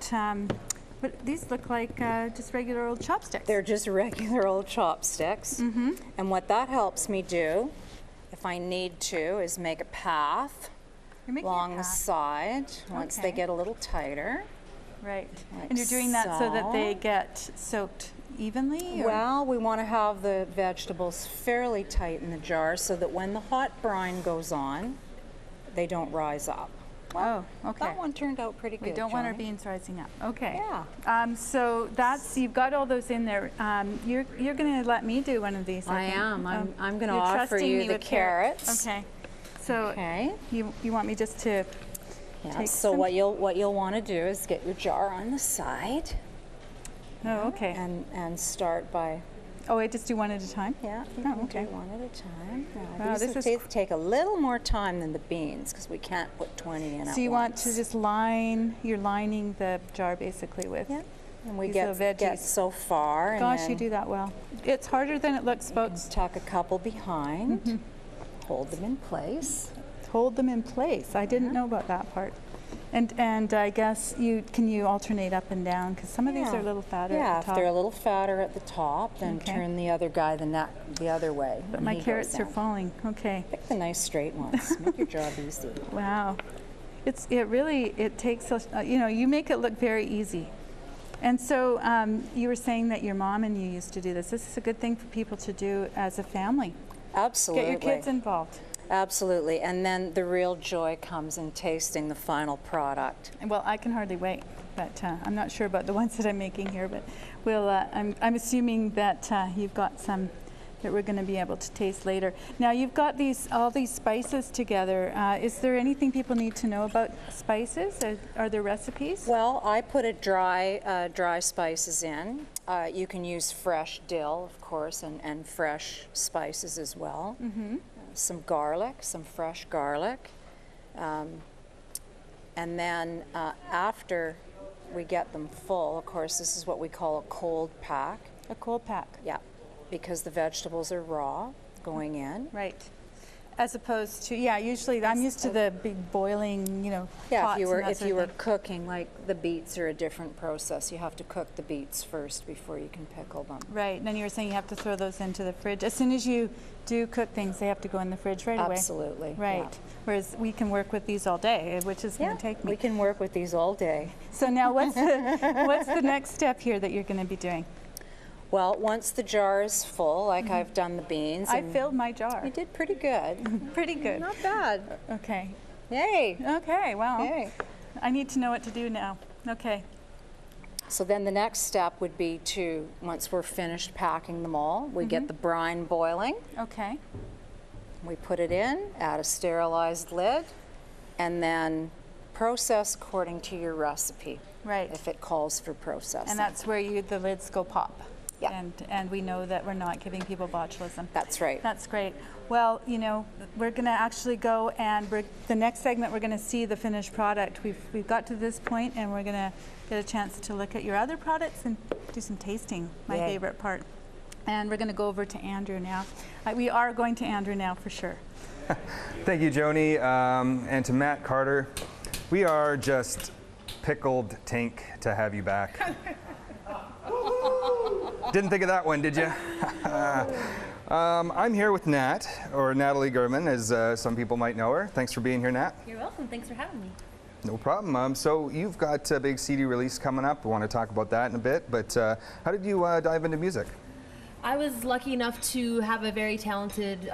Speaker 2: what these look like just regular old chopsticks.
Speaker 11: They're just regular old chopsticks.
Speaker 2: Mm-hmm.
Speaker 11: And what that helps me do, if I need to, is make a path along the side once they get a little tighter.
Speaker 2: Right.
Speaker 11: Like
Speaker 2: and you're doing that so that they get soaked evenly? Or?
Speaker 11: Well, we want to have the vegetables fairly tight in the jar so that when the hot brine goes on, they don't rise up.
Speaker 2: Oh, okay.
Speaker 11: That one turned out pretty good.
Speaker 2: We don't want our beans rising up. Okay.
Speaker 11: Yeah.
Speaker 2: So you've got all those in there. You're going to let me do one of these.
Speaker 11: I am. I'm going to offer you the carrots.
Speaker 2: Okay. So you want me just to take
Speaker 11: so
Speaker 2: some?
Speaker 11: what you'll want to do is get your jar on the side.
Speaker 2: Oh, okay.
Speaker 11: And start by.
Speaker 2: Oh, I just do one at a time?
Speaker 11: Yeah, you can do one at a time.
Speaker 2: Wow,
Speaker 11: these take a little more time than the beans because we can't put 20 in at once.
Speaker 2: So you want to just you're lining the jar basically with
Speaker 11: and we get so far.
Speaker 2: Gosh,
Speaker 11: and
Speaker 2: you do that well. It's harder than it looks, folks.
Speaker 11: Tuck a couple behind, hold them in place.
Speaker 2: Hold them in place. I didn't know about that part. And I guess can you alternate up and down because some of these are a little fatter at the top.
Speaker 11: Yeah, if they're a little fatter at the top, then turn the other guy the other way.
Speaker 2: But my carrots are falling. Okay.
Speaker 11: Pick the nice straight ones. Make your job easy.
Speaker 2: Wow. It takes you make it look very easy. And so you were saying that your mom and you used to do this. This is a good thing for people to do as a family.
Speaker 11: Absolutely.
Speaker 2: Get your kids involved.
Speaker 11: Absolutely, and then the real joy comes in tasting the final product.
Speaker 2: Well, I can hardly wait, but I'm not sure about the ones that I'm making here, but I'm assuming that you've got some that we're going to be able to taste later. Now you've got all these spices together. Is there anything people need to know about spices? Are there recipes?
Speaker 11: Well, I put dry spices in. You can use fresh dill, of course, and fresh spices as well.
Speaker 2: Mm-hmm.
Speaker 11: Some garlic, some fresh garlic. And then after we get them full, of course, this is what we call a cold pack.
Speaker 2: A cold pack?
Speaker 11: Yeah, because the vegetables are raw going in.
Speaker 2: Right. As opposed to, usually I'm used to the big boiling, pots.
Speaker 11: If you were cooking, like the beets are a different process. You have to cook the beets first before you can pickle them.
Speaker 2: Right, and then you were saying you have to throw those into the fridge. As soon as you do cook things, they have to go in the fridge right away.
Speaker 11: Absolutely.
Speaker 2: Right.
Speaker 11: Yeah.
Speaker 2: Whereas we can work with these all day, which is going to take me.
Speaker 11: We can work with these all day.
Speaker 2: So now what's the next step here that you're going to be doing?
Speaker 11: Well, once the jar is full, like I've done the beans.
Speaker 2: I filled my jar.
Speaker 11: You did pretty good.
Speaker 2: Pretty good.
Speaker 11: Not bad.
Speaker 2: Okay.
Speaker 11: Yay.
Speaker 2: Okay, well,
Speaker 11: Yay.
Speaker 2: I need to know what to do now. Okay.
Speaker 11: So then the next step would be to, once we're finished packing them all, we get the brine boiling.
Speaker 2: Okay.
Speaker 11: We put it in, add a sterilized lid, and then process according to your recipe.
Speaker 2: Right.
Speaker 11: If it calls for processing.
Speaker 2: And that's where the lids go pop.
Speaker 11: Yeah.
Speaker 2: And we know that we're not giving people botulism.
Speaker 11: That's right.
Speaker 2: That's great. Well, you know, we're going to actually go and the next segment we're going to see the finished product. We've got to this point and we're going to get a chance to look at your other products and do some tasting, my favorite part. And we're going to go over to Andrew now. We are going to Andrew now for sure.
Speaker 12: Thank you, Joni, and to Matt Carter. We are just pickled tink to have you back. Didn't think of that one, did you? I'm here with Nat, or Natalie Gurman, as some people might know her. Thanks for being here, Nat.
Speaker 13: You're welcome. Thanks for having me.
Speaker 12: No problem. So you've got a big CD release coming up. We want to talk about that in a bit, but how did you dive into music?
Speaker 13: I was lucky enough to have a very talented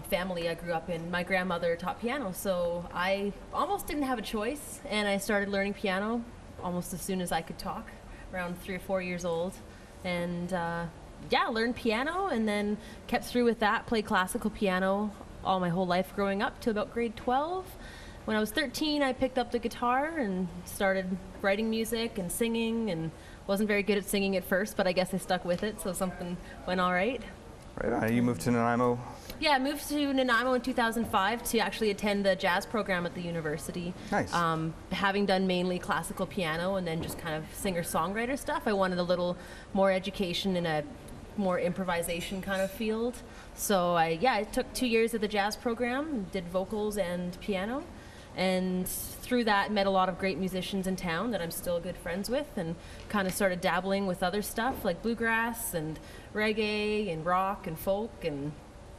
Speaker 13: family I grew up in. My grandmother taught piano, so I almost didn't have a choice, and I started learning piano almost as soon as I could talk, around 3 or 4 years old. And yeah, learned piano and then kept through with that, played classical piano all my whole life growing up to about grade 12. When I was 13, I picked up the guitar and started writing music and singing, and wasn't very good at singing at first, but I guess I stuck with it, so something went all right.
Speaker 12: Right on. You moved to Nanaimo?
Speaker 13: Yeah, I moved to Nanaimo in 2005 to actually attend the jazz program at the university.
Speaker 12: Nice.
Speaker 13: Having done mainly classical piano and then just kind of singer-songwriter stuff, I wanted a little more education in a more improvisation kind of field. So I took 2 years at the jazz program, did vocals and piano. And through that, met a lot of great musicians in town that I'm still good friends with, and kind of started dabbling with other stuff like bluegrass and reggae and rock and folk. And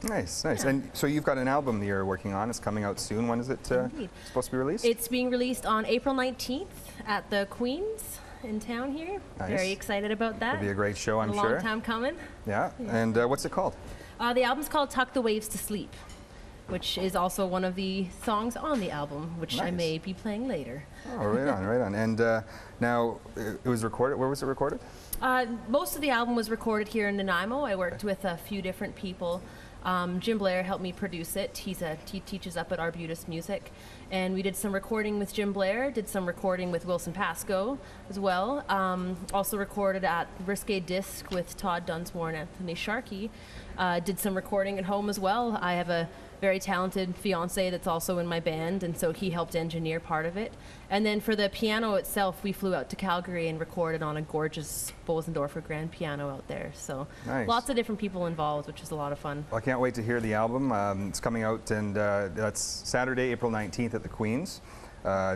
Speaker 12: Nice, nice.
Speaker 13: Yeah.
Speaker 12: And so you've got an album that you're working on. It's coming out soon. When is it supposed to be released?
Speaker 13: It's being released on April 19th at the Queen's in town here.
Speaker 12: Nice.
Speaker 13: Very excited about that.
Speaker 12: It'll be a great show, I'm
Speaker 13: a
Speaker 12: sure.
Speaker 13: long time coming.
Speaker 12: Yeah. And what's it called?
Speaker 13: The album's called Tuck the Waves to Sleep, which is also one of the songs on the album, which I
Speaker 12: Nice.
Speaker 13: may be playing later.
Speaker 12: Oh, right on, right on. And now it was recorded. Where was it recorded?
Speaker 13: Most of the album was recorded here in Nanaimo. I worked with a few different people. Jim Blair helped me produce it. He teaches up at Arbutus Music. And we did some recording with Jim Blair, did some recording with Wilson Pascoe as well. Also recorded at Risque Disc with Todd Dunsmore and Anthony Sharkey. Did some recording at home as well. I have a very talented fiance that's also in my band, and so he helped engineer part of it. And then for the piano itself, we flew out to Calgary and recorded on a gorgeous Bosendorfer grand piano out there. So
Speaker 12: Nice.
Speaker 13: lots of different people involved, which is a lot of fun.
Speaker 12: Well, I can't wait to hear the album. It's coming out, and that's Saturday, April 19th at the Queen's.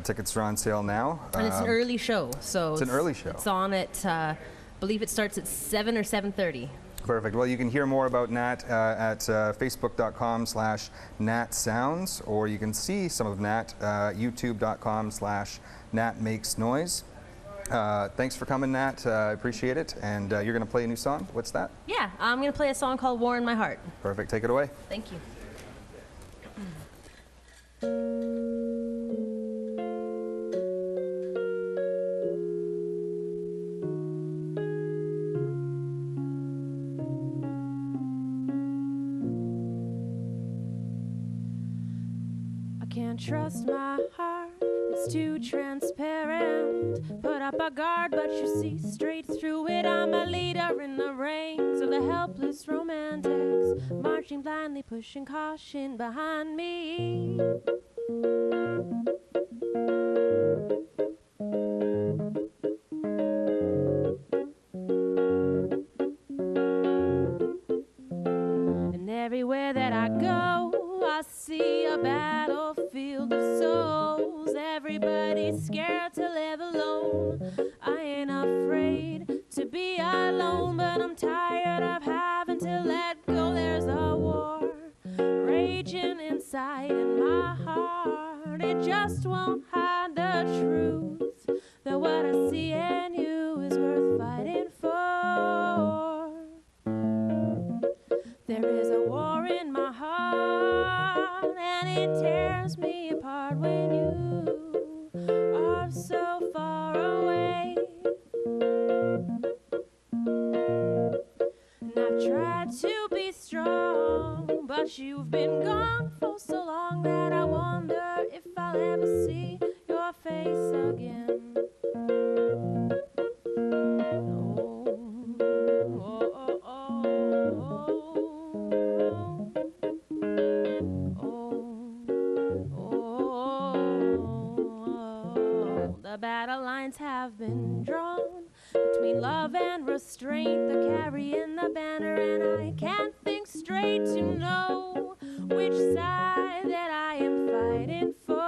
Speaker 12: Tickets are on sale now.
Speaker 13: And it's an early show, so
Speaker 12: it's an early show.
Speaker 13: It's on at, I believe it starts at 7 or 7:30.
Speaker 12: Perfect. Well, you can hear more about Nat at facebook.com/NatSounds, or you can see some of Nat youtube.com/NatMakesNoise. Thanks for coming, Nat. I appreciate it. And you're going to play a new song. What's that?
Speaker 13: Yeah, I'm going to play a song called War in My Heart.
Speaker 12: Perfect. Take it away.
Speaker 13: Thank you.
Speaker 8: Can't trust my heart, it's too transparent. Put up a guard, but you see straight through it. I'm a leader in the ranks of the helpless romantics, marching blindly, pushing caution behind me. And everywhere that I go, I see a battlefield of souls. Everybody's scared to live alone. I ain't afraid to be alone, but I'm tired of having to let go. There's a war raging inside in my heart. It just won't hide the truth that what I see in you is worth fighting for. it tears me apart when you are so far away. And I've tried to be strong, but you've been gone for so long that I wonder if I'll ever see your face again. The battle lines have been drawn between love and restraint. They're carrying the banner, and I can't think straight to know which side that I am fighting for.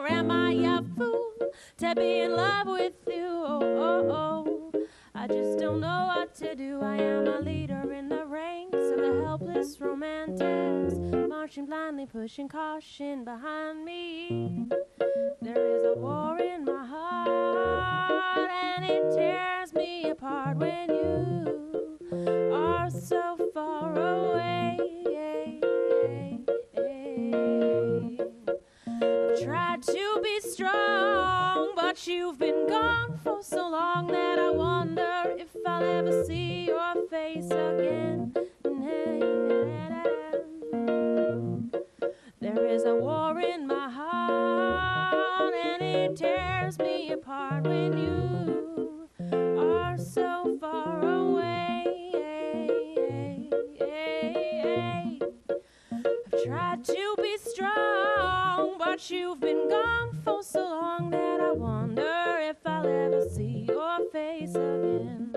Speaker 8: Am I a fool to be in love with you? I just don't know what to do. I am a leader in the ranks of the helpless romantics, marching blindly, pushing caution behind me. There is a war in my heart, and it tears me apart when you are so far away. I've tried to be strong, but you've been gone for so long that I wonder if I'll ever see your face again. There is a war in my heart, and it tears me apart when you are so far away. I've tried to be strong, but you've been gone for so long that I wonder if I'll ever see your face again.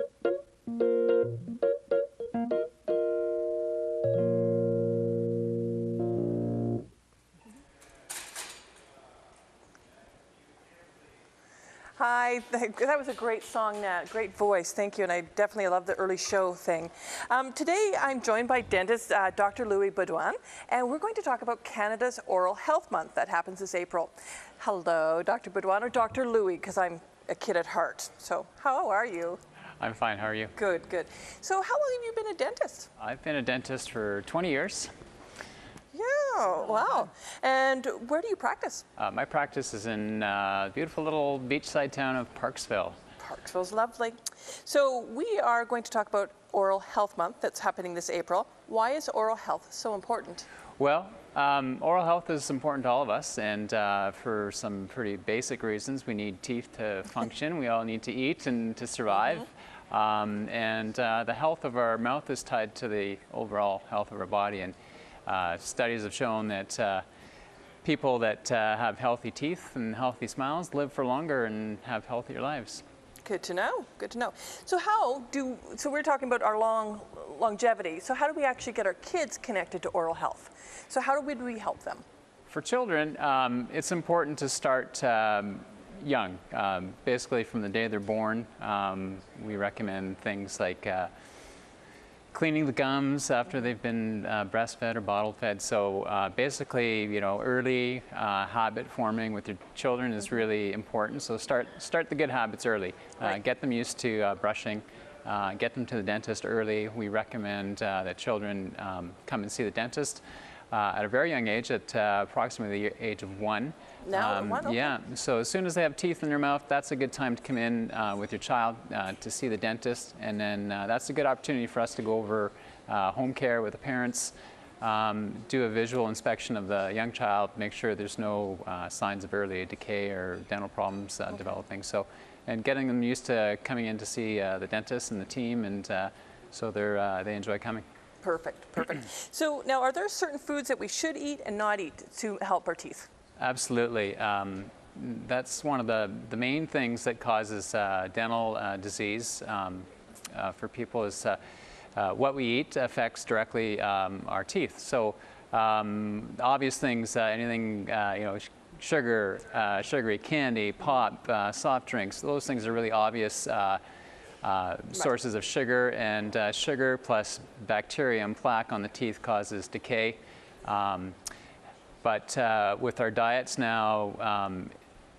Speaker 14: Hi, that was a great song, Nat. Great voice, thank you, and I definitely love the early show thing. Today I'm joined by dentist Dr. Louis Beaudoin, and we're going to talk about Canada's Oral Health Month that happens this April. Hello, Dr. Beaudoin, or Dr. Louis, because I'm a kid at heart. So how are you?
Speaker 15: I'm fine, how are you?
Speaker 14: Good, good. So how long have you been a dentist?
Speaker 15: I've been a dentist for 20 years.
Speaker 14: Yeah, wow. And where do you practice?
Speaker 15: My practice is in the beautiful little beachside town of Parksville.
Speaker 14: Parksville's lovely. So we are going to talk about Oral Health Month that's happening this April. Why is oral health so important?
Speaker 15: Well, oral health is important to all of us, and for some pretty basic reasons. We need teeth to function. We all need to eat and to survive. And the health of our mouth is tied to the overall health of our body. And studies have shown that people that have healthy teeth and healthy smiles live for longer and have healthier lives.
Speaker 14: Good to know, good to know. So so we're talking about our longevity. So how do we actually get our kids connected to oral health? So how do we help them?
Speaker 15: For children, it's important to start young. Basically from the day they're born, we recommend things like cleaning the gums after they've been breastfed or bottle fed. So basically, you know, early habit forming with your children is really important. So start the good habits early.
Speaker 14: Right.
Speaker 15: Get them used to brushing. Get them to the dentist early. We recommend that children come and see the dentist at a very young age, at approximately the age of 1.
Speaker 14: Now, 1, okay.
Speaker 15: Yeah, so as soon as they have teeth in their mouth, that's a good time to come in with your child to see the dentist, and then that's a good opportunity for us to go over home care with the parents, do a visual inspection of the young child, make sure there's no signs of early decay or dental problems developing. So, and getting them used to coming in to see the dentist and the team, and so they enjoy coming.
Speaker 14: Perfect, perfect. So now, are there certain foods that we should eat and not eat to help our teeth?
Speaker 15: Absolutely. That's one of the main things that causes dental disease for people is what we eat affects directly our teeth. So obvious things, anything, you know, sugar, sugary candy, pop, soft drinks, those things are really obvious sources of sugar, and sugar plus bacteria and plaque on the teeth causes decay. But with our diets now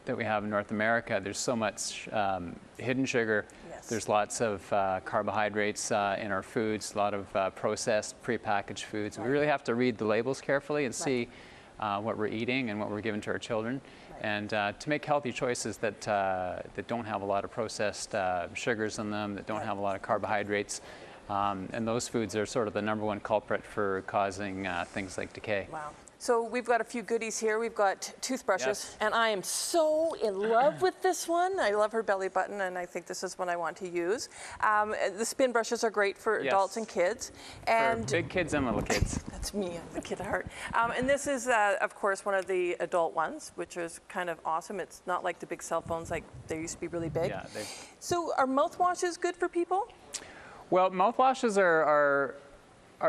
Speaker 15: that we have in North America, there's so much hidden sugar There's lots of carbohydrates in our foods, a lot of processed, prepackaged foods. We really have to read the labels carefully and see what we're eating and what we're giving to our children. And to make healthy choices that don't have a lot of processed sugars in them, that don't have a lot of carbohydrates. And those foods are sort of the #1 culprit for causing things like decay.
Speaker 14: Wow. So we've got a few goodies here. We've got toothbrushes, and I am so in love with this one. I love her belly button, and I think this is one I want to use. The spin brushes are great for adults and kids. And
Speaker 15: for big kids and little kids.
Speaker 14: That's me, I'm the kid at heart. And this is, of course, one of the adult ones, which is kind of awesome. It's not like the big cell phones, like they used to be really big.
Speaker 15: Yeah,
Speaker 14: so are mouthwashes good for people?
Speaker 15: Well, mouthwashes are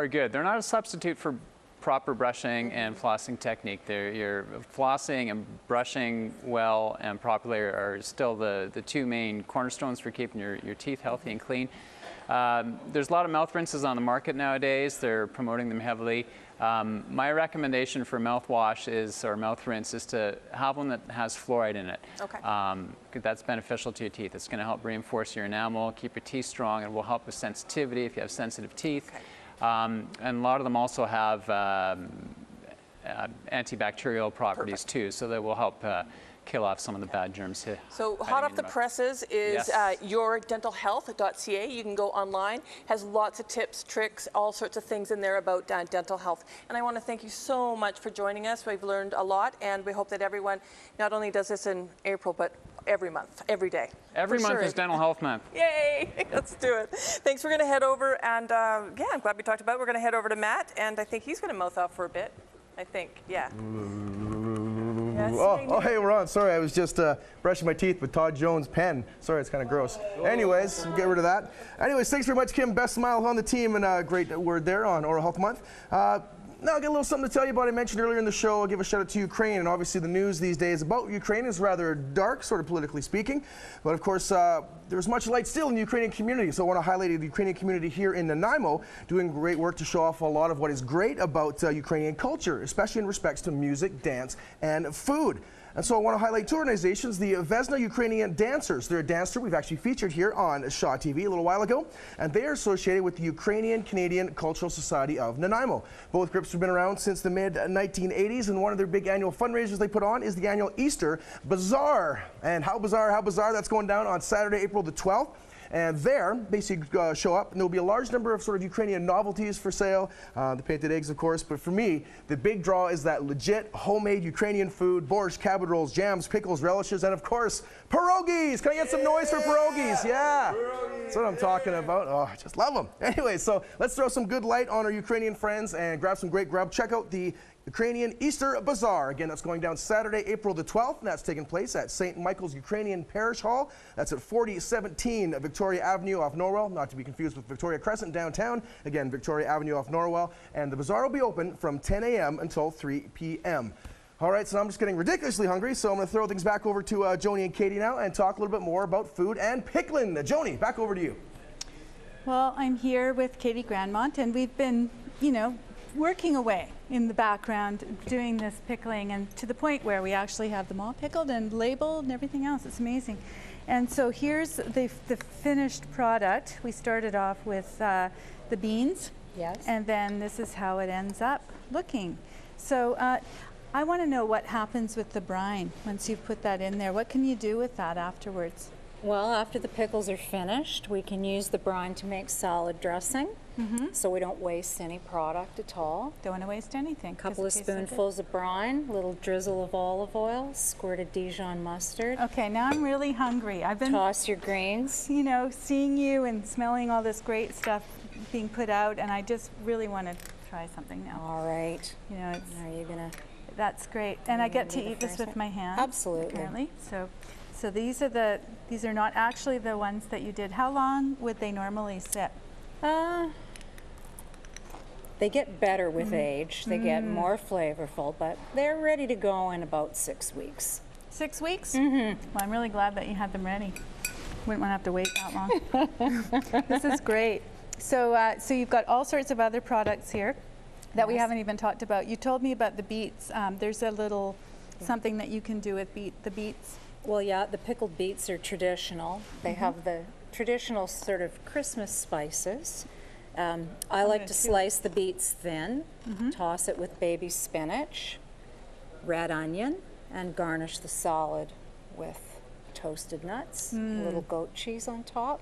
Speaker 15: good. They're not a substitute for proper brushing and flossing technique. You're flossing and brushing well and properly are still the two main cornerstones for keeping your teeth healthy and clean. There's a lot of mouth rinses on the market nowadays. They're promoting them heavily. My recommendation for mouthwash or mouth rinse is to have one that has fluoride in it. Okay. That's beneficial to your teeth. It's going to help reinforce your enamel, keep your teeth strong, and will help with sensitivity if you have sensitive teeth. Okay. And a lot of them also have antibacterial properties too, so that will help kill off some of the bad germs.
Speaker 14: So hot off the presses is YourDentalHealth.ca. You can go online. Has lots of tips, tricks, all sorts of things in there about dental health. And I want to thank you so much for joining us. We've learned a lot, and we hope that everyone not only does this in April, but every month, every day.
Speaker 15: Every month is Dental Health Month.
Speaker 14: Yay! Let's do it. Thanks. We're going to head over, and yeah, I'm glad we talked about it. We're going to head over to Matt, and I think he's going to mouth off for a bit. I think, yeah.
Speaker 1: Oh, hey, we're on. Sorry, I was just brushing my teeth with Todd Jones' pen. Sorry, it's kind of gross. Anyways, we'll get rid of that. Anyways, thanks very much, Kim. Best smile on the team, and a great word there on Oral Health Month. Now, I've got a little something to tell you about. I mentioned earlier in the show, I'll give a shout out to Ukraine, and obviously the news these days about Ukraine is rather dark, sort of politically speaking. But of course, there's much light still in the Ukrainian community, so I want to highlight the Ukrainian community here in Nanaimo, doing great work to show off a lot of what is great about Ukrainian culture, especially in respects to music, dance, and food. And so I want to highlight two organizations, the Vesna Ukrainian Dancers. They're a dancer we've actually featured here on Shaw TV a little while ago, and they are associated with the Ukrainian Canadian Cultural Society of Nanaimo. Both groups have been around since the mid-1980s, and one of their big annual fundraisers they put on is the annual Easter Bazaar. And how bizarre, that's going down on Saturday, April the 12th. And there, basically show up, and there'll be a large number of sort of Ukrainian novelties for sale, the painted eggs, of course. But for me, the big draw is that legit homemade Ukrainian food, borscht, cabbage rolls, jams, pickles, relishes, and of course, pierogies. Can I get some noise for pierogies? Yeah, that's what I'm talking about. Oh, I just love them. Anyway, so let's throw some good light on our Ukrainian friends and grab some great grub. Check out the Ukrainian Easter Bazaar. Again, that's going down Saturday, April the 12th, and that's taking place at St. Michael's Ukrainian Parish Hall. That's at 4017 Victoria Avenue off Norwell, not to be confused with Victoria Crescent downtown. Again, Victoria Avenue off Norwell. And the bazaar will be open from 10 a.m. until 3 p.m. All right, so I'm just getting ridiculously hungry, so I'm going to throw things back over to Joni and Katie now and talk a little bit more about food and pickling. Joni, back over to you.
Speaker 2: Well, I'm here with Catherine Grandmont, and we've been, working away in the background doing this pickling, and to the point where we actually have them all pickled and labeled and everything else. It's amazing. And so here's the finished product. We started off with the beans.
Speaker 11: Yes.
Speaker 2: And then this is how it ends up looking. So I want to know what happens with the brine once you've put that in there. What can you do with that afterwards?
Speaker 11: Well, after the pickles are finished, we can use the brine to make salad dressing. So we don't waste any product at all.
Speaker 2: Don't want to waste anything.
Speaker 11: A couple of spoonfuls of brine, a little drizzle of olive oil, squirt of Dijon mustard.
Speaker 2: Okay, now I'm really hungry. I've been
Speaker 11: toss your greens.
Speaker 2: Seeing you and smelling all this great stuff being put out, and I just really want to try something now.
Speaker 11: All right.
Speaker 2: Are
Speaker 11: you gonna?
Speaker 2: That's great, and I get to eat this with my hands.
Speaker 11: Absolutely.
Speaker 2: Apparently, so these are not actually the ones that you did. How long would they normally sit?
Speaker 11: They get better with age. They get more flavorful, but they're ready to go in about 6 weeks.
Speaker 2: 6 weeks? Well, I'm really glad that you had them ready. Wouldn't want to have to wait that long. This is great. So you've got all sorts of other products here that we haven't even talked about. You told me about the beets. There's a little something that you can do with the beets.
Speaker 11: Well, yeah, the pickled beets are traditional. They have the traditional sort of Christmas spices. I like to slice the beets thin, toss it with baby spinach, red onion, and garnish the salad with toasted nuts, a little goat cheese on top.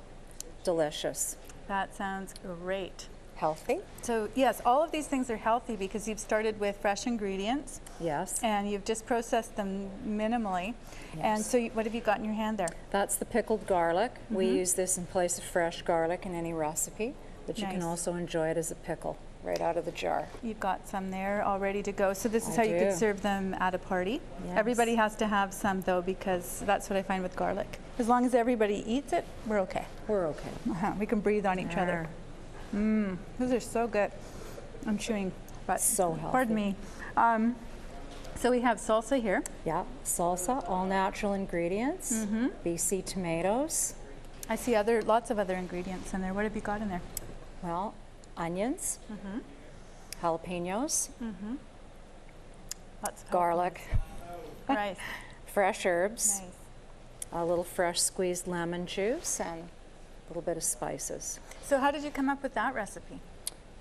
Speaker 11: Delicious.
Speaker 2: That sounds great.
Speaker 11: Healthy.
Speaker 2: So yes, all of these things are healthy because you've started with fresh ingredients.
Speaker 11: Yes.
Speaker 2: And you've just processed them minimally. Yes. And so what have you got in your hand there?
Speaker 11: That's the pickled garlic. We use this in place of fresh garlic in any recipe, but you can also enjoy it as a pickle right out of the jar.
Speaker 2: You've got some there all ready to go. So this is how you could serve them at a party. Yes. Everybody has to have some though, because that's what I find with garlic. As long as everybody eats it, we're okay.
Speaker 11: We're okay.
Speaker 2: We can breathe on each other. Those are so good. I'm chewing, but
Speaker 11: so healthy.
Speaker 2: Pardon me. So we have salsa here.
Speaker 11: Yeah, salsa, all natural ingredients. BC tomatoes.
Speaker 2: I see lots of other ingredients in there. What have you got in there?
Speaker 11: Well, onions, jalapenos,
Speaker 2: lots of
Speaker 11: garlic,
Speaker 2: nice,
Speaker 11: fresh herbs, a little fresh squeezed lemon juice, and a little bit of spices.
Speaker 2: So how did you come up with that recipe?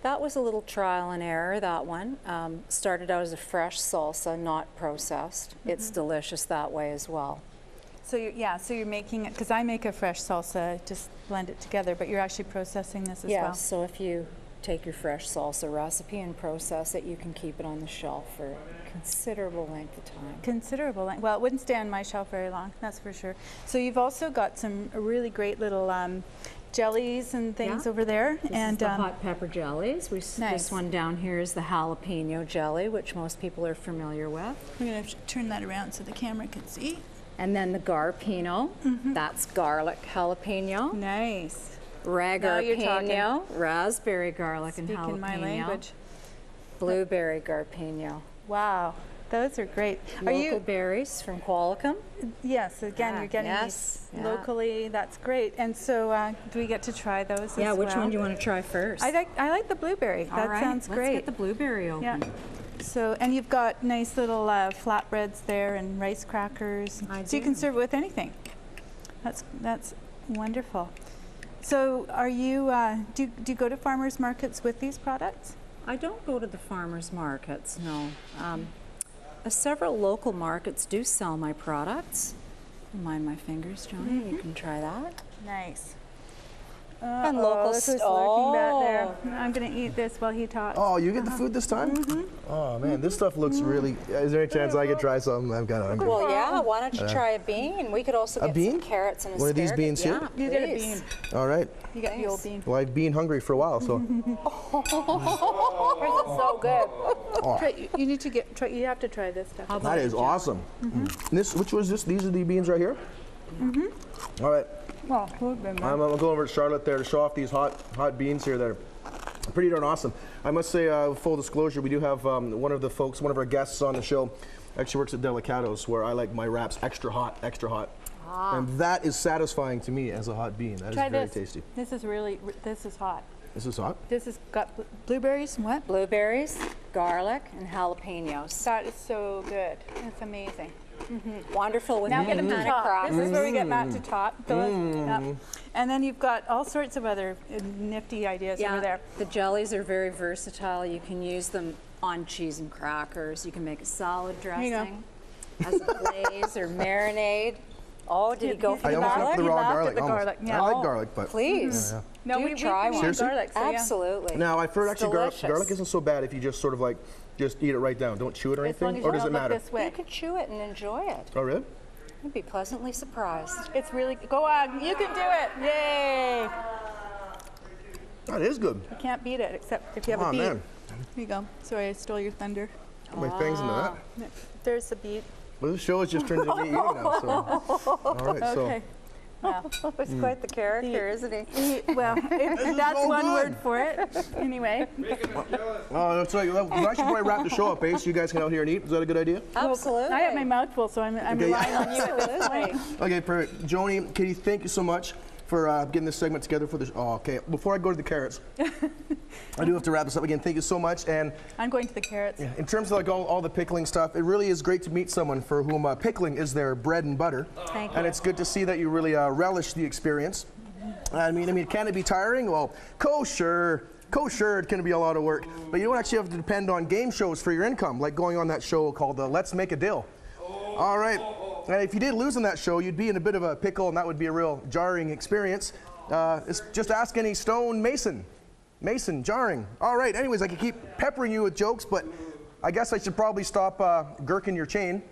Speaker 11: That was a little trial and error, that one. Started out as a fresh salsa, not processed. It's delicious that way as well.
Speaker 2: So you're making it, because I make a fresh salsa, just blend it together, but you're actually processing this as well?
Speaker 11: Yeah, so if you take your fresh salsa recipe and process it, you can keep it on the shelf for a considerable length of time.
Speaker 2: Considerable length. Well, it wouldn't stay on my shelf very long, that's for sure. So you've also got some really great little jellies and things over there.
Speaker 11: This is the hot pepper jellies. This one down here is the jalapeno jelly, which most people are familiar with.
Speaker 2: We're going to turn that around so the camera can see.
Speaker 11: And then the garpino, that's garlic jalapeno.
Speaker 2: Nice.
Speaker 11: Ragarpino, raspberry garlic and jalapeno.
Speaker 2: Speaking my language.
Speaker 11: Blueberry garpeno.
Speaker 2: Wow, those are great.
Speaker 11: Local berries from Qualicum.
Speaker 2: Yes, again, you're getting these locally. That's great. And so do we get to try those as well?
Speaker 11: Yeah, which one do you want to try first?
Speaker 2: I like the blueberry. That sounds great.
Speaker 11: Let's get the blueberry open.
Speaker 2: Yeah. So, and you've got nice little flatbreads there and rice crackers. So you can serve it with anything. That's wonderful. So are you, do you go to farmers markets with these products?
Speaker 11: I don't go to the farmers markets, no. Several local markets do sell my products. Don't mind my fingers, Johnny. You can try that.
Speaker 2: Nice.
Speaker 11: And local
Speaker 2: this is lurking back there. I'm going to eat this while he talks.
Speaker 1: Oh, you get the food this time? Oh man, this stuff looks really. Is there any chance I could try something? I'm kind of hungry.
Speaker 11: Well, yeah. Why don't you try a bean? We could also get some carrots and asparagus.
Speaker 1: One of these beans here?
Speaker 11: Yeah,
Speaker 2: you get a bean.
Speaker 1: All right.
Speaker 2: You get the old bean.
Speaker 1: Well, I've been hungry for a while, so.
Speaker 2: This is so good. Oh. You need to you have to try this stuff.
Speaker 1: That is awesome. Which was this? These are the beans right here? All right.
Speaker 2: Well,
Speaker 1: I'm going to go over to Charlotte there to show off these hot beans here that are pretty darn awesome. I must say, full disclosure, we do have one of our guests on the show actually works at Delicados, where I like my wraps extra hot. And that is satisfying to me as a hot bean. That is very tasty.
Speaker 2: This is hot.
Speaker 1: This is hot?
Speaker 2: This has got blueberries and what?
Speaker 11: Blueberries, garlic, and jalapenos.
Speaker 2: That is so good. It's amazing.
Speaker 11: Wonderful with
Speaker 2: now get him to top. This is where we get Matt to top. And then you've got all sorts of other nifty ideas over there.
Speaker 11: The jellies are very versatile. You can use them on cheese and crackers. You can make a salad dressing as a glaze or marinade. Oh, did he go for the garlic?
Speaker 1: I almost went for the raw garlic.
Speaker 2: Yeah.
Speaker 1: I like garlic, but
Speaker 11: please.
Speaker 2: No, we try one. Garlic, so
Speaker 11: absolutely.
Speaker 1: Now I've heard actually garlic isn't so bad if you just sort of just eat it right down. Don't chew it or anything, or does it matter?
Speaker 11: You can chew it and enjoy it.
Speaker 1: Oh, really?
Speaker 11: You'd be pleasantly surprised.
Speaker 2: It's really go on. You can do it. Yay!
Speaker 1: That is good.
Speaker 2: You can't beat it except if you have a beet. Man. Here you go. Sorry, I stole your thunder.
Speaker 1: My things into that.
Speaker 2: There's the beet.
Speaker 1: Well, this show has just turned into eating now. So. All right.
Speaker 2: Okay.
Speaker 11: Well, he's quite the character, isn't he?
Speaker 2: Well, that's one word for it. Anyway.
Speaker 1: Oh, that's right. Well, I should probably wrap the show up, so you guys can out here and eat. Is that a good idea?
Speaker 11: Absolutely.
Speaker 2: I have my mouth full, so I'm relying on you at this point.
Speaker 1: Okay, perfect. Joni, Katie, thank you so much for getting this segment together for this. Oh, okay. Before I go to the carrots, I do have to wrap this up again. Thank you so much. And
Speaker 2: I'm going to the carrots.
Speaker 1: Yeah, in terms of all the pickling stuff, it really is great to meet someone for whom pickling is their bread and butter.
Speaker 2: Thank you.
Speaker 1: And it's good to see that you really relish the experience. I mean, can it be tiring? Well, kosher, it can be a lot of work. But you don't actually have to depend on game shows for your income, like going on that show called Let's Make a Deal. All right. And if you did lose on that show, you'd be in a bit of a pickle, and that would be a real jarring experience. Just ask any stone mason. Mason, jarring. All right. Anyways, I could keep peppering you with jokes, but I guess I should probably stop gherking your chain.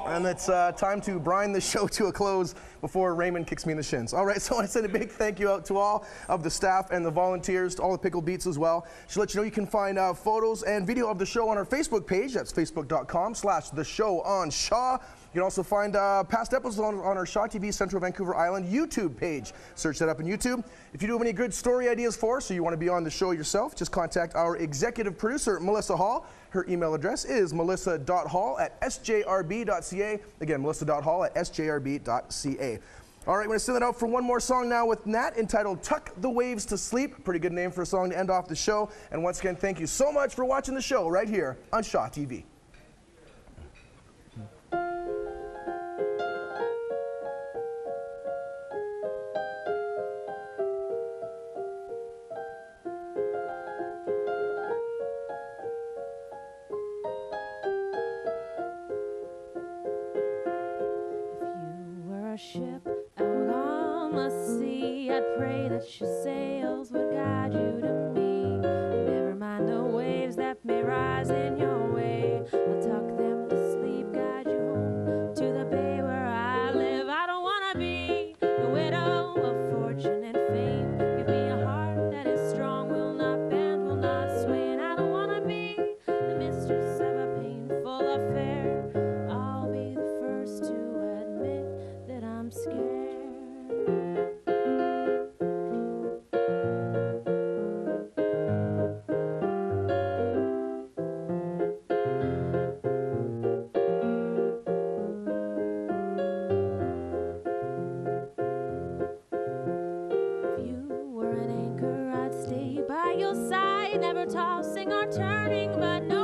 Speaker 1: And it's time to brine the show to a close before Raymond kicks me in the shins. All right, so I want to send a big thank you out to all of the staff and the volunteers, to all the Pickle Beats as well. Should let you know you can find photos and video of the show on our Facebook page. That's facebook.com/theshowonshaw. You can also find past episodes on our Shaw TV Central Vancouver Island YouTube page. Search that up on YouTube. If you do have any good story ideas for us, or you want to be on the show yourself, just contact our executive producer, Melissa Hall. Her email address is melissa.hall@sjrb.ca. Again, melissa.hall@sjrb.ca. All right, we're going to send it out for one more song now with Nat, entitled Tuck the Waves to Sleep. Pretty good name for a song to end off the show. And once again, thank you so much for watching the show right here on Shaw TV.
Speaker 8: Ship out on the sea, I'd pray that your sails would guide you to me. Never mind the waves that may rise in your way, I'll tuck them to sleep, guide you home to the bay where I live. I don't want to be the widow of fortune and fame. Give me a heart that is strong, will not bend, will not sway. And I don't want to be the mistress of a painful affair. I'll be the first to admit that I'm scared. If you were an anchor, I'd stay by your side, never tossing or turning, but no.